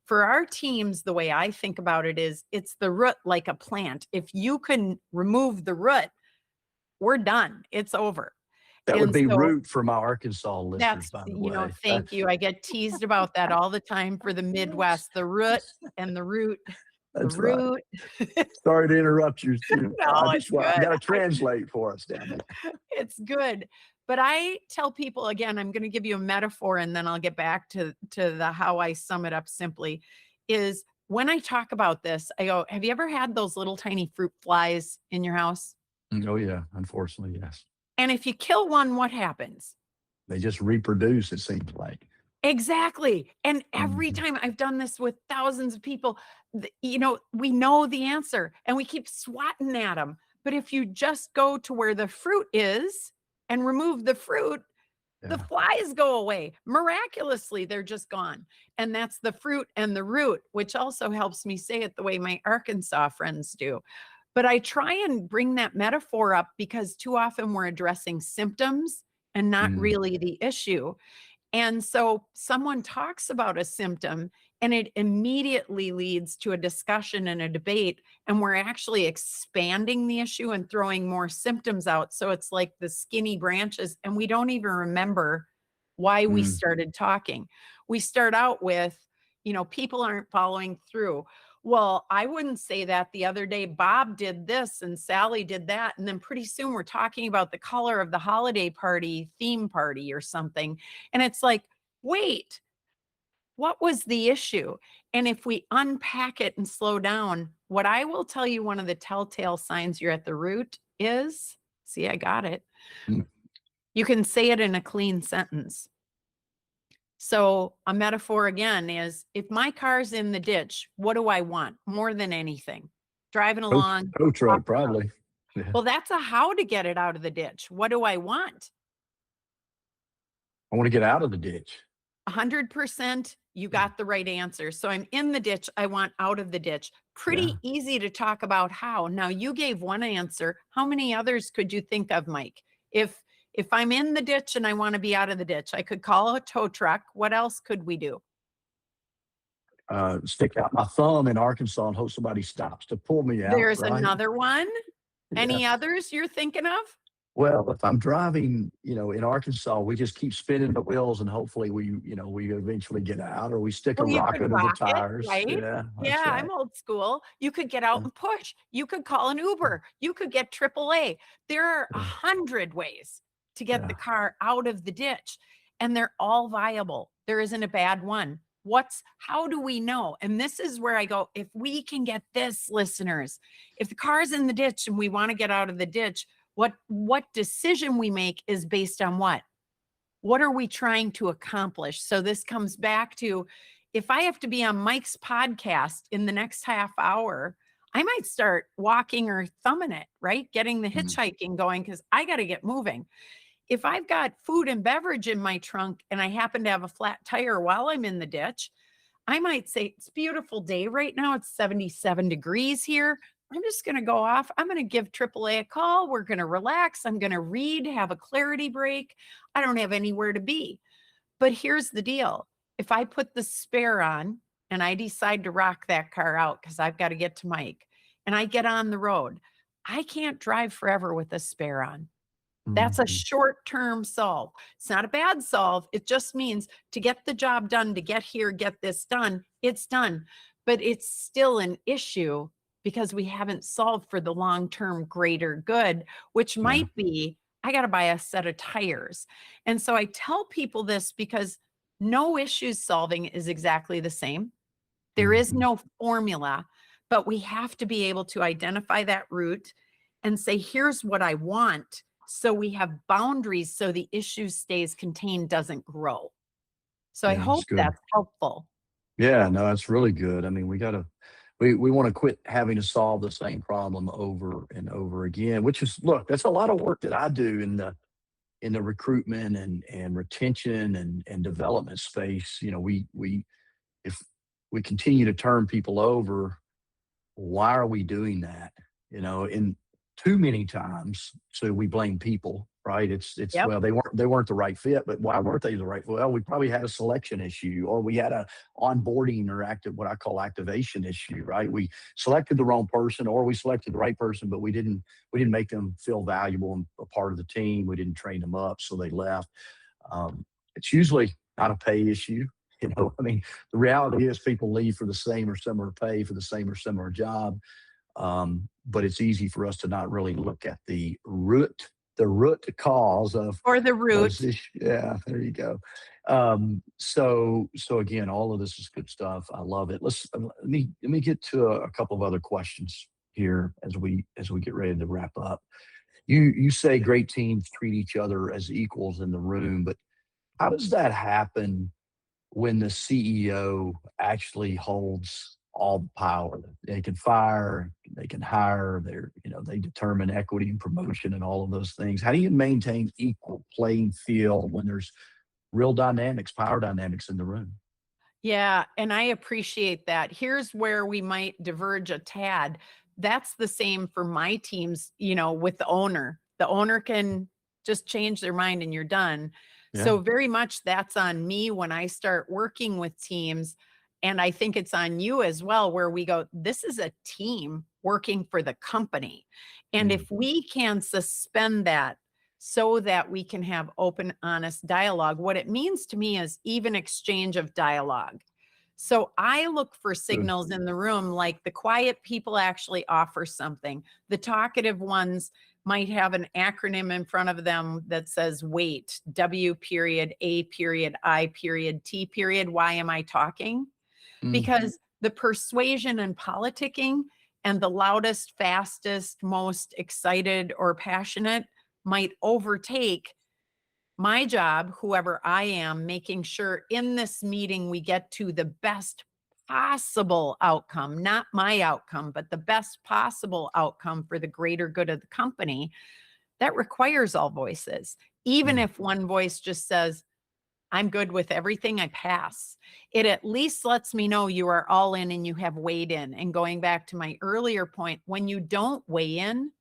[SPEAKER 2] For our teams, the way I think about it is it's the root like a plant. If you can remove the root, we're done. It's over.
[SPEAKER 1] that would
[SPEAKER 2] And
[SPEAKER 1] be
[SPEAKER 2] so
[SPEAKER 1] root for my Arkansas listeners,
[SPEAKER 2] that's,
[SPEAKER 1] by the way.
[SPEAKER 2] thank you. I get teased about that all the time for the Midwest, the root and the root, the
[SPEAKER 1] That's right.
[SPEAKER 2] root.
[SPEAKER 1] Sorry to interrupt you, Sue.
[SPEAKER 2] No, it's
[SPEAKER 1] I
[SPEAKER 2] good.
[SPEAKER 1] got to translate for us down there.
[SPEAKER 2] It's good. But I tell people again, I'm going to give you a metaphor and then I'll get back to the how I sum it up simply is when I talk about this, I go, have you ever had those little tiny fruit flies in your house?
[SPEAKER 1] Oh yeah, unfortunately, yes.
[SPEAKER 2] And if you kill one, what happens?
[SPEAKER 1] They just reproduce, it seems like.
[SPEAKER 2] Exactly. And every
[SPEAKER 1] Mhm.
[SPEAKER 2] time I've done this with thousands of people, we know the answer and we keep swatting at them. But if you just go to where the fruit is and remove the fruit, the
[SPEAKER 1] Yeah.
[SPEAKER 2] flies go away. Miraculously, they're just gone. And that's the fruit and the root, which also helps me say it the way my Arkansas friends do. But I try and bring that metaphor up because too often we're addressing symptoms and not
[SPEAKER 1] Mm,
[SPEAKER 2] really the issue. And so someone talks about a symptom And it immediately leads to a discussion and a debate. And we're actually expanding the issue and throwing more symptoms out. So it's like the skinny branches, and we don't even remember why we
[SPEAKER 1] Mm.
[SPEAKER 2] started talking. We start out with, people aren't following through. Well, I wouldn't say that. The other day, Bob did this and Sally did that. And then pretty soon we're talking about the color of the holiday party, theme party or something. And it's like, wait, what was the issue? And if we unpack it and slow down, what I will tell you, one of the telltale signs you're at the root is, see, I got it.
[SPEAKER 1] Mm.
[SPEAKER 2] You can say it in a clean sentence. So a metaphor again is, if my car's in the ditch, what do I want more than anything? Driving along.
[SPEAKER 1] Tow truck, probably. Yeah.
[SPEAKER 2] Well, that's a how to get it out of the ditch. What do I want?
[SPEAKER 1] I want to get out of the ditch.
[SPEAKER 2] 100%, you got the right answer. So I'm in the ditch. I want out of the ditch. Pretty easy to talk about how. Now, you gave one answer. How many others could you think of, Mike? If I'm in the ditch and I want to be out of the ditch, I could call a tow truck. What else could we do?
[SPEAKER 1] Stick out my thumb in Arkansas and hope somebody stops to pull me out.
[SPEAKER 2] There's
[SPEAKER 1] right?
[SPEAKER 2] another one.
[SPEAKER 1] Yeah.
[SPEAKER 2] Any others you're thinking of?
[SPEAKER 1] Well, if I'm driving, in Arkansas, we just keep spinning the wheels and hopefully we eventually get out, or we stick a
[SPEAKER 2] Well, you
[SPEAKER 1] rocket
[SPEAKER 2] could
[SPEAKER 1] under the
[SPEAKER 2] rock it,
[SPEAKER 1] tires.
[SPEAKER 2] right?
[SPEAKER 1] Yeah,
[SPEAKER 2] Yeah,
[SPEAKER 1] that's right.
[SPEAKER 2] I'm old school. You could get out
[SPEAKER 1] Yeah.
[SPEAKER 2] and push. You could call an Uber. You could get AAA. There are
[SPEAKER 1] Yeah.
[SPEAKER 2] 100 ways to get the
[SPEAKER 1] Yeah.
[SPEAKER 2] car out of the ditch, and they're all viable. There isn't a bad one. How do we know? And this is where I go, if we can get this, listeners, if the car's in the ditch and we want to get out of the ditch, what decision we make is based on what? What are we trying to accomplish? So this comes back to, if I have to be on Mike's podcast in the next half hour, I might start walking or thumbing it, right? Getting the hitchhiking going, because I got to get moving. If I've got food and beverage in my trunk and I happen to have a flat tire while I'm in the ditch, I might say, it's a beautiful day right now. It's 77 degrees here. I'm just going to go off. I'm going to give AAA a call. We're going to relax. I'm going to read, have a clarity break. I don't have anywhere to be. But here's the deal. If I put the spare on and I decide to rock that car out because I've got to get to Mike and I get on the road, I can't drive forever with a spare on. That's a
[SPEAKER 1] Mhm.
[SPEAKER 2] short-term solve. It's not a bad solve. It just means to get the job done, to get here, get this done, it's done. But it's still an issue because we haven't solved for the long-term greater good, which
[SPEAKER 1] Yeah.
[SPEAKER 2] might be, I got to buy a set of tires. And so I tell people this because no issues solving is exactly the same. There is
[SPEAKER 1] Mhm.
[SPEAKER 2] no formula, but we have to be able to identify that root and say, here's what I want. So we have boundaries so the issue stays contained, doesn't grow. So I
[SPEAKER 1] Yeah, that's
[SPEAKER 2] hope
[SPEAKER 1] good.
[SPEAKER 2] that's helpful.
[SPEAKER 1] Yeah, no, that's really good. I mean, we want to quit having to solve the same problem over and over again, which is, look, that's a lot of work that I do in the recruitment and retention and development space. If we continue to turn people over, why are we doing that? In too many times, so we blame people, right? It's
[SPEAKER 2] Yep.
[SPEAKER 1] well, they weren't the right fit, but why weren't they the right? Well, we probably had a selection issue, or we had a onboarding or what I call activation issue, right? We selected the wrong person, or we selected the right person, but we didn't make them feel valuable and a part of the team. We didn't train them up, so they left. It's usually not a pay issue. I mean, the reality is people leave for the same or similar pay for the same or similar job. But it's easy for us to not really look at the root cause of
[SPEAKER 2] Or the
[SPEAKER 1] those
[SPEAKER 2] root.
[SPEAKER 1] issues. Yeah, there you go. So again, all of this is good stuff. I love it. Let me get to a couple of other questions here as we get ready to wrap up. You say great teams treat each other as equals in the room, but how does that happen when the CEO actually holds all the power? They can fire, they can hire, they determine equity and promotion and all of those things. How do you maintain equal playing field when there's real dynamics, power dynamics in the room?
[SPEAKER 2] Yeah, and I appreciate that. Here's where we might diverge a tad. That's the same for my teams, with the owner. The owner can just change their mind and you're done.
[SPEAKER 1] Yeah.
[SPEAKER 2] So very much that's on me when I start working with teams. And I think it's on you as well, where we go, this is a team working for the company. And if we can suspend that so that we can have open, honest dialogue, what it means to me is even exchange of dialogue. So I look for signals in the room, like the quiet people actually offer something. The talkative ones might have an acronym in front of them that says wait, W period, A period, I period, T period. Why am I talking? Because the persuasion and politicking and the loudest, fastest, most excited or passionate might overtake my job, whoever I am, making sure in this meeting we get to the best possible outcome, not my outcome, but the best possible outcome for the greater good of the company. That requires all voices. Even if one voice just says, I'm good with everything, I pass. It at least lets me know you are all in and you have weighed in. And going back to my earlier point, when you don't weigh in,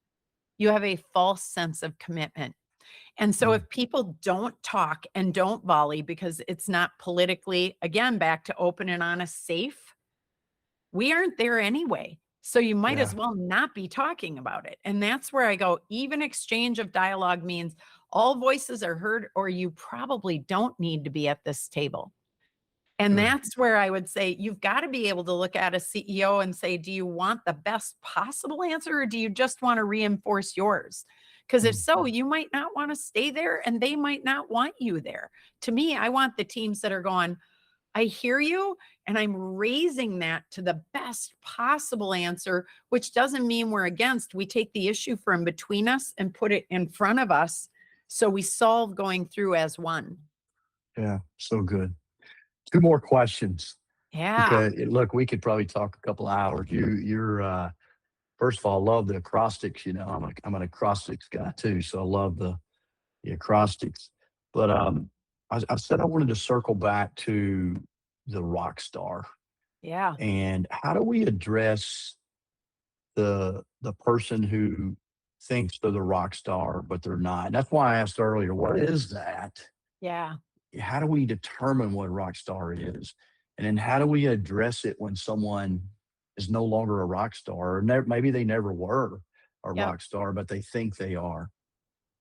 [SPEAKER 2] you have a false sense of commitment. And so if people don't talk and don't volley because it's not politically, again, back to open and honest, safe, we aren't there anyway. So you might as well not be talking about it. And that's where I go, even exchange of dialogue means all voices are heard, or you probably don't need to be at this table. And that's where I would say you've got to be able to look at a CEO and say, do you want the best possible answer, or do you just want to reinforce yours? Because if so, you might not want to stay there and they might not want you there. To me, I want the teams that are going, I hear you, and I'm raising that to the best possible answer, which doesn't mean we're against. We take the issue from between us and put it in front of us. So we solve going through as one.
[SPEAKER 1] Yeah, so good. Two more questions.
[SPEAKER 2] Yeah.
[SPEAKER 1] Because look, we could probably talk a couple hours. You're first of all, I love the acrostics. You know, I'm an acrostics guy too, so I love the acrostics. But I said I wanted to circle back to the rock star,
[SPEAKER 2] Yeah.
[SPEAKER 1] and how do we address the person who thinks they're the rock star but they're not? And that's why I asked earlier, what is that?
[SPEAKER 2] Yeah.
[SPEAKER 1] How do we determine what a rock star is? And then how do we address it when someone is no longer a rock star, or maybe they never were a
[SPEAKER 2] Yep.
[SPEAKER 1] rock star, but they think they are?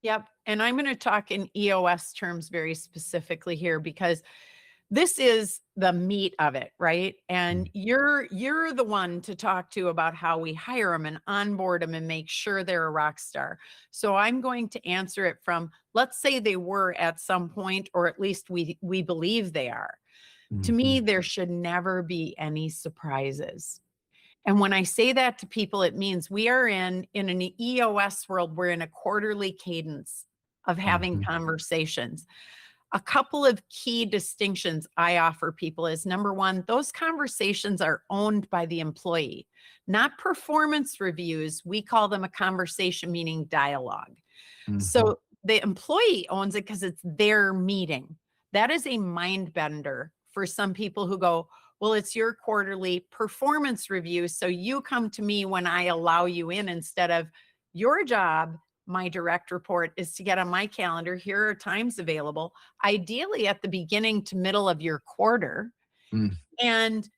[SPEAKER 2] Yep. And I'm going to talk in EOS terms very specifically here, because this is the meat of it, right? And you're the one to talk to about how we hire them and onboard them and make sure they're a rock star. So I'm going to answer it from, let's say they were at some point, or at least we believe they are. To me, there should never be any surprises. And when I say that to people, it means we are in an EOS world. We're in a quarterly cadence of having conversations. A couple of key distinctions I offer people is, number one, those conversations are owned by the employee, not performance reviews. We call them a conversation, meaning dialogue. So the employee owns it because it's their meeting. That is a mind bender for some people who go, well, it's your quarterly performance review, so you come to me when I allow you in, instead of your job. My direct report is to get on my calendar. Here are times available, ideally at the beginning to middle of your quarter. And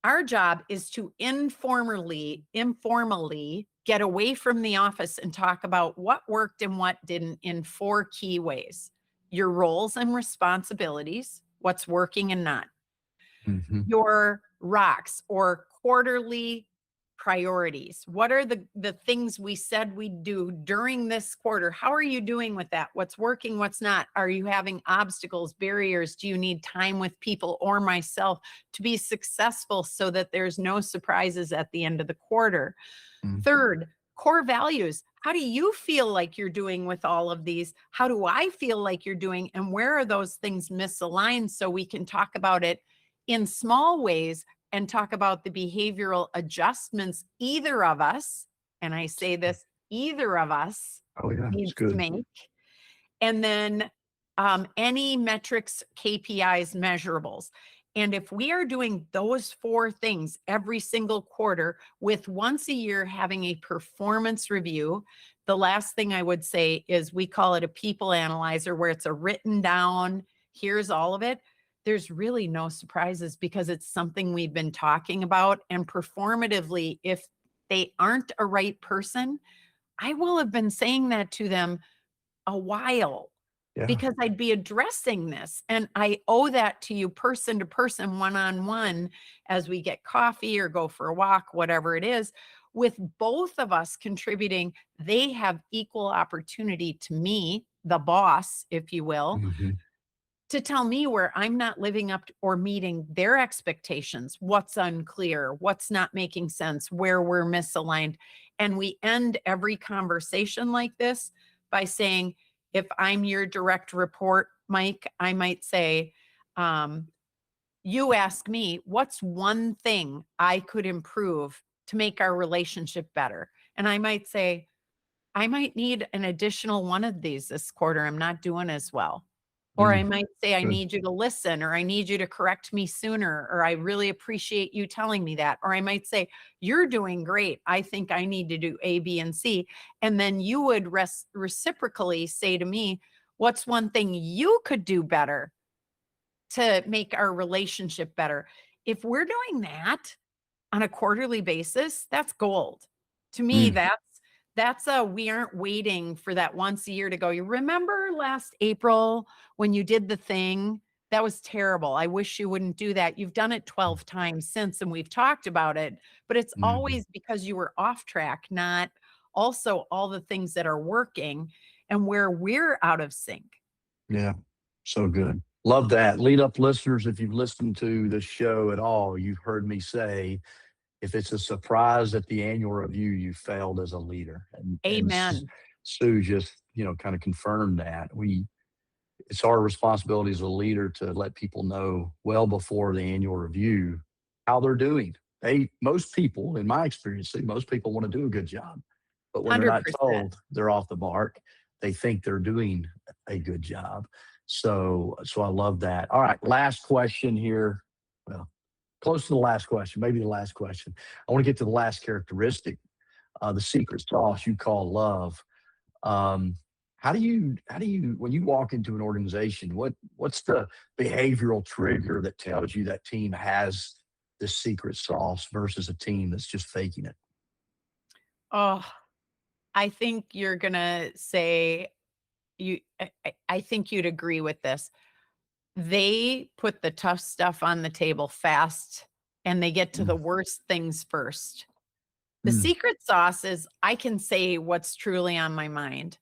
[SPEAKER 2] our job is to informally get away from the office and talk about what worked and what didn't in 4 key ways: your roles and responsibilities, what's working and not, your rocks or quarterly priorities. What are the things we said we'd do during this quarter? How are you doing with that? What's working, what's not? Are you having obstacles, barriers? Do you need time with people or myself to be successful so that there's no surprises at the end of the quarter? Third, core values. How do you feel like you're doing with all of these? How do I feel like you're doing? And where are those things misaligned, so we can talk about it in small ways and talk about the behavioral adjustments either of us, and I say this, either of us needs to make. And then any metrics, KPIs, measurables. And if we are doing those 4 things every single quarter, with once a year having a performance review, the last thing I would say is we call it a people analyzer, where it's a written down, here's all of it. there's really no surprises because it's something we've been talking about. And performatively, if they aren't a right person, I will have been saying that to them a while
[SPEAKER 1] Yeah.
[SPEAKER 2] because I'd be addressing this. And I owe that to you person to person, one-on-one, as we get coffee or go for a walk, whatever it is, with both of us contributing. They have equal opportunity to me, the boss, if you will,
[SPEAKER 1] Mhm.
[SPEAKER 2] to tell me where I'm not living up to or meeting their expectations, what's unclear, what's not making sense, where we're misaligned. And we end every conversation like this by saying, if I'm your direct report, Mike, I might say, um, you ask me, what's one thing I could improve to make our relationship better? And I might say, I might need an additional one of these this quarter. I'm not doing as well. Or I
[SPEAKER 1] Mm,
[SPEAKER 2] might say, I
[SPEAKER 1] good.
[SPEAKER 2] need you to listen, or I need you to correct me sooner, or I really appreciate you telling me that. Or I might say, you're doing great. I think I need to do A, B, and C. And then you would reciprocally say to me, what's one thing you could do better to make our relationship better? If we're doing that on a quarterly basis, that's gold. To me,
[SPEAKER 1] Mm,
[SPEAKER 2] that's a we aren't waiting for that once a year to go. You remember last April when you did the thing? That was terrible. I wish you wouldn't do that. You've done it 12 times since and we've talked about it, but it's
[SPEAKER 1] mhm.
[SPEAKER 2] always because you were off track, not also all the things that are working and where we're out of sync.
[SPEAKER 1] Yeah. So good. Love that. Lead up listeners, if you've listened to the show at all, you've heard me say, if it's a surprise at the annual review, you failed as a leader. And
[SPEAKER 2] Amen.
[SPEAKER 1] Sue just, kind of confirmed that. It's our responsibility as a leader to let people know well before the annual review how they're doing. Most people, in my experience, most people want to do a good job, but when they're not
[SPEAKER 2] 100%.
[SPEAKER 1] told they're off the mark, they think they're doing a good job. So I love that. All right, last question here. Well, close to the last question, maybe the last question. I want to get to the last characteristic, the secret sauce you call love. Um, how do you when you walk into an organization, what's the behavioral trigger that tells you that team has the secret sauce versus a team that's just faking it?
[SPEAKER 2] Oh, I think you're gonna say I think you'd agree with this. They put the tough stuff on the table fast and they get to the
[SPEAKER 1] Mm,
[SPEAKER 2] worst things first. The
[SPEAKER 1] mm,
[SPEAKER 2] secret sauce is I can say what's truly on my mind.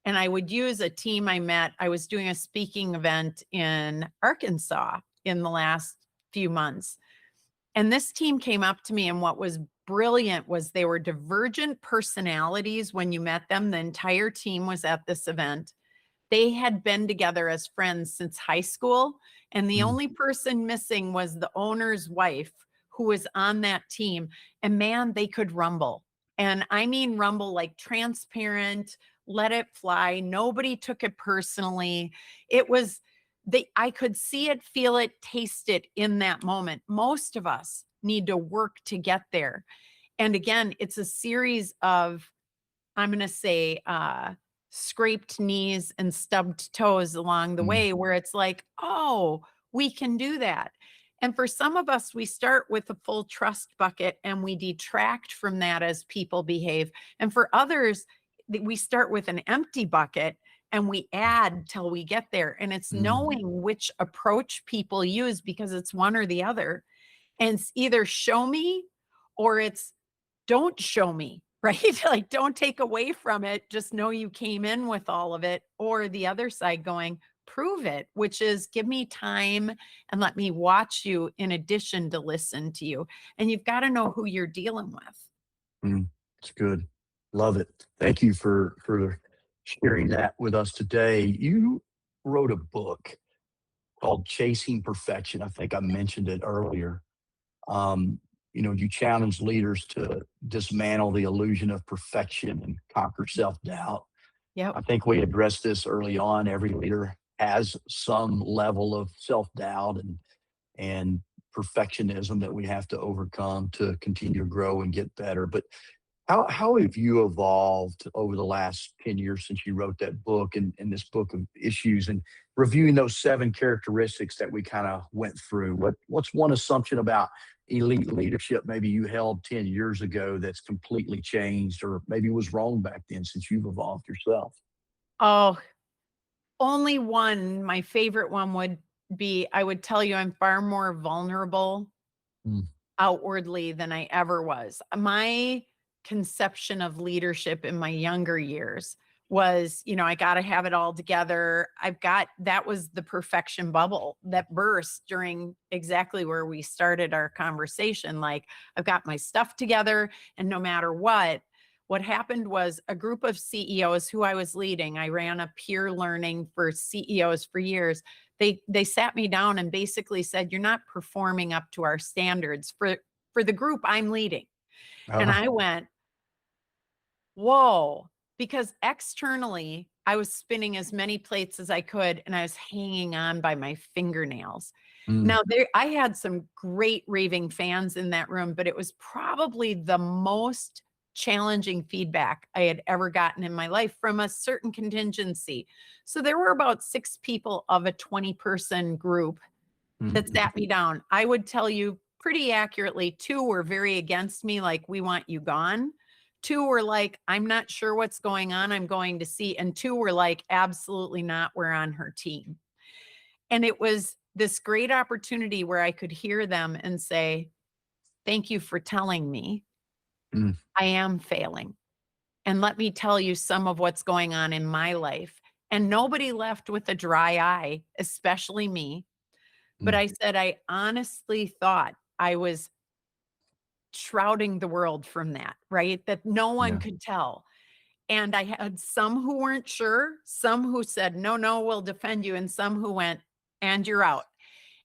[SPEAKER 2] And I would use a team I met. I was doing a speaking event in Arkansas in the last few months. And this team came up to me, and what was brilliant was they were divergent personalities when you met them. The entire team was at this event. They had been together as friends since high school, and the
[SPEAKER 1] mm,
[SPEAKER 2] only person missing was the owner's wife who was on that team. And man, they could rumble. And I mean rumble like transparent, let it fly. Nobody took it personally. It was I could see it, feel it, taste it in that moment. Most of us need to work to get there. And again, it's a series of I'm going to say, scraped knees and stubbed toes along the
[SPEAKER 1] mm,
[SPEAKER 2] way where it's like, oh, we can do that. And for some of us, we start with a full trust bucket and we detract from that as people behave. And for others, we start with an empty bucket and we add till we get there. And it's
[SPEAKER 1] mm,
[SPEAKER 2] knowing which approach people use because it's one or the other. And it's either show me or it's don't show me, right? Like, don't take away from it. Just know you came in with all of it. Or the other side going, prove it, which is give me time and let me watch you in addition to listen to you. And you've got to know who you're dealing with.
[SPEAKER 1] mm. It's good. Love it. Thank you for sharing that with us today. You wrote a book called Chasing Perfection. I think I mentioned it earlier. Um, you challenge leaders to dismantle the illusion of perfection and conquer self doubt.
[SPEAKER 2] Yep.
[SPEAKER 1] I think we addressed this early on. Every leader has some level of self doubt and perfectionism that we have to overcome to continue to grow and get better. But How have you evolved over the last 10 years since you wrote that book and this book of issues and reviewing those seven characteristics that we kind of went through? What's one assumption about elite leadership maybe you held 10 years ago that's completely changed or maybe was wrong back then since you've evolved yourself?
[SPEAKER 2] Oh, only one. My favorite one would be I would tell you I'm far more vulnerable
[SPEAKER 1] Mm.
[SPEAKER 2] outwardly than I ever was. My conception of leadership in my younger years was, I got to have it all together. That was the perfection bubble that burst during exactly where we started our conversation. Like, I've got my stuff together, and no matter what happened was a group of CEOs who I was leading, I ran a peer learning for CEOs for years. They sat me down and basically said, "You're not performing up to our standards for the group I'm leading." And
[SPEAKER 1] Uh,
[SPEAKER 2] I went, "Whoa," because externally I was spinning as many plates as I could and I was hanging on by my fingernails.
[SPEAKER 1] mm,
[SPEAKER 2] Now I had some great raving fans in that room, but it was probably the most challenging feedback I had ever gotten in my life from a certain contingency. So there were about 6 people of a 20-person group that
[SPEAKER 1] mm,
[SPEAKER 2] sat me down. I would tell you pretty accurately, 2 were very against me, like, "We want you gone." 2 were like, "I'm not sure what's going on. I'm going to see." And 2 were like, "Absolutely not. We're on her team." And it was this great opportunity where I could hear them and say, "Thank you for telling me
[SPEAKER 1] mm,
[SPEAKER 2] I am failing. And let me tell you some of what's going on in my life." And nobody left with a dry eye, especially me. But
[SPEAKER 1] mm.
[SPEAKER 2] I said, I honestly thought I was shrouding the world from that, right? That no one
[SPEAKER 1] Yeah.
[SPEAKER 2] could tell. And I had some who weren't sure, some who said, "No, no, we'll defend you," and some who went, "And you're out."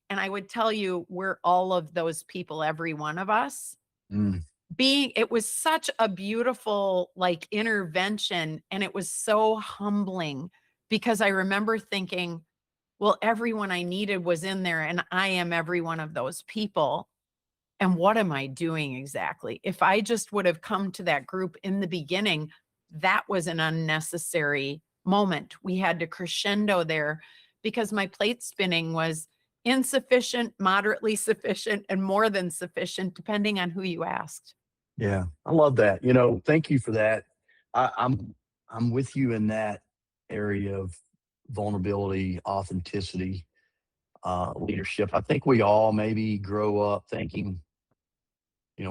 [SPEAKER 2] And I would tell you, we're all of those people, every one of us.
[SPEAKER 1] Mm,
[SPEAKER 2] It was such a beautiful like intervention. And it was so humbling because I remember thinking, well, everyone I needed was in there, and I am every one of those people. And what am I doing exactly? If I just would have come to that group in the beginning, that was an unnecessary moment. We had to crescendo there because my plate spinning was insufficient, moderately sufficient, and more than sufficient, depending on who you asked.
[SPEAKER 1] yeah. I love that. Thank you for that. I'm with you in that area of vulnerability, authenticity, leadership. I think we all maybe grow up thinking,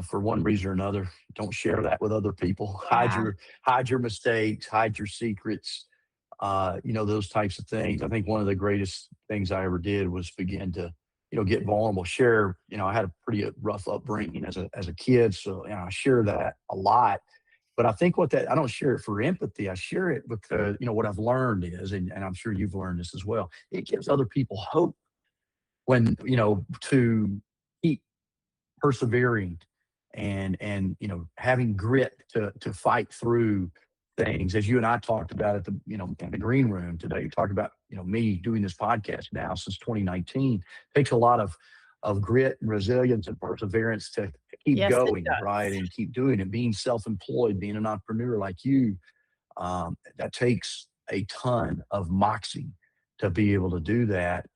[SPEAKER 1] for one reason or another, don't share that with other people.
[SPEAKER 2] Yeah.
[SPEAKER 1] Hide your mistakes, hide your secrets, those types of things. I think one of the greatest things I ever did was begin to, get vulnerable, share. I had a pretty rough upbringing as a kid, so I share that a lot. But I think I don't share it for empathy. I share it because what I've learned is, and I'm sure you've learned this as well. It gives other people hope when to keep persevering and having grit to fight through things, as you and I talked about at the in the green room today. You talked about me doing this podcast now since 2019 takes a lot of grit and resilience and perseverance to keep
[SPEAKER 2] Yes, it
[SPEAKER 1] going, right,
[SPEAKER 2] does.
[SPEAKER 1] and keep doing it. Being self-employed, being an entrepreneur like you, that takes a ton of moxie to be able to do that.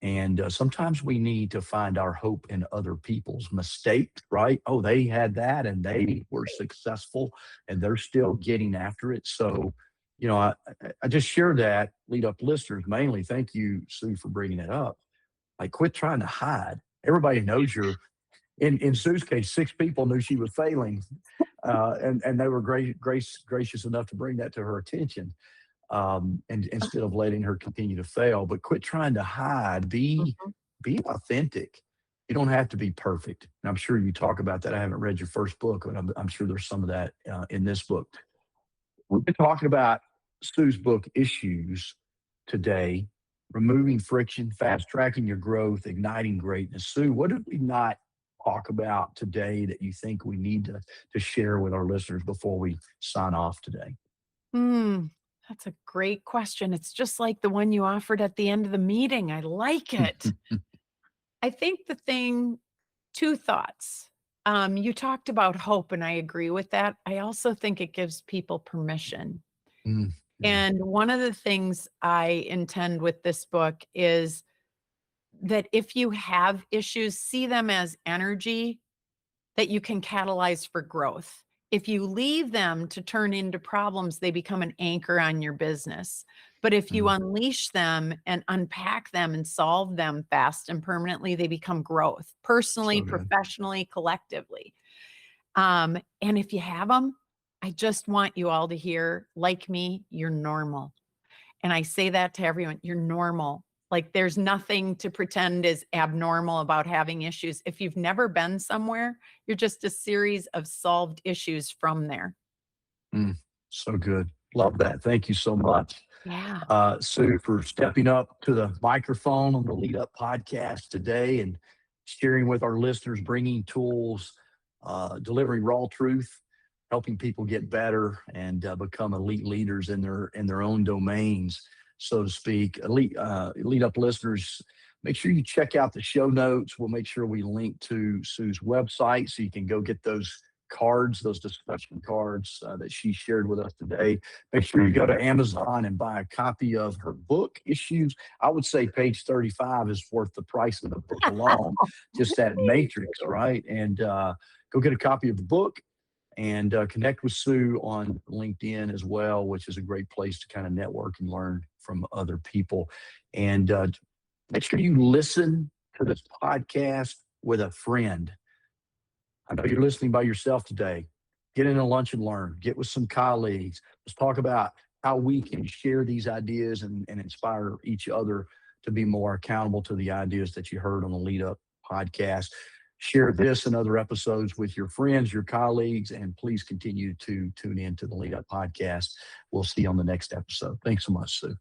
[SPEAKER 1] And sometimes we need to find our hope in other people's mistakes, right? Oh, they had that and they were successful and they're still getting after it. So, I just share that, lead up listeners mainly. Thank you, Sue, for bringing it up. Like, quit trying to hide. Everybody knows you're, in Sue's case, 6 people knew she was failing, and they were gracious enough to bring that to her attention, and instead of letting her continue to fail. But quit trying to hide.
[SPEAKER 2] Mhm.
[SPEAKER 1] Be authentic. You don't have to be perfect. And I'm sure you talk about that. I haven't read your first book, but I'm sure there's some of that in this book. We've been talking about Sue's book, Issues, today, removing friction, fast tracking your growth, igniting greatness. Sue, what did we not talk about today that you think we need to share with our listeners before we sign off today?
[SPEAKER 2] Hmm, that's a great question. It's just like the one you offered at the end of the meeting. I like it. I think 2 thoughts. You talked about hope, and I agree with that. I also think it gives people permission.
[SPEAKER 1] Mm, yeah,
[SPEAKER 2] And one of the things I intend with this book is that if you have issues, see them as energy that you can catalyze for growth. If you leave them to turn into problems, they become an anchor on your business. But if you
[SPEAKER 1] mm,
[SPEAKER 2] unleash them and unpack them and solve them fast and permanently, they become growth, personally,
[SPEAKER 1] so good.
[SPEAKER 2] professionally, collectively. And if you have them, I just want you all to hear, like me, you're normal. And I say that to everyone, you're normal. Like there's nothing to pretend is abnormal about having issues. If you've never been somewhere, you're just a series of solved issues from there.
[SPEAKER 1] Mm, so good. Love that. Thank you so much.
[SPEAKER 2] Yeah.
[SPEAKER 1] Sue, for stepping up to the microphone on the Lead Up podcast today and sharing with our listeners, bringing tools, delivering raw truth, helping people get better and become elite leaders in their own domains, so to speak. Lead Up listeners, make sure you check out the show notes. We'll make sure we link to Sue's website so you can go get those cards, those discussion cards that she shared with us today. Make sure you go to Amazon and buy a copy of her book, Issues. I would say page 35 is worth the price of the book alone, just that matrix, right? And go get a copy of the book and connect with Sue on LinkedIn as well, which is a great place to kind of network and learn from other people. And make sure you listen to this podcast with a friend. I know you're listening by yourself today. Get in a lunch and learn. Get with some colleagues. Let's talk about how we can share these ideas and inspire each other to be more accountable to the ideas that you heard on the Lead Up podcast. Share this and other episodes with your friends, your colleagues, and please continue to tune in to the Lead Up podcast. We'll see you on the next episode. Thanks so much, Sue.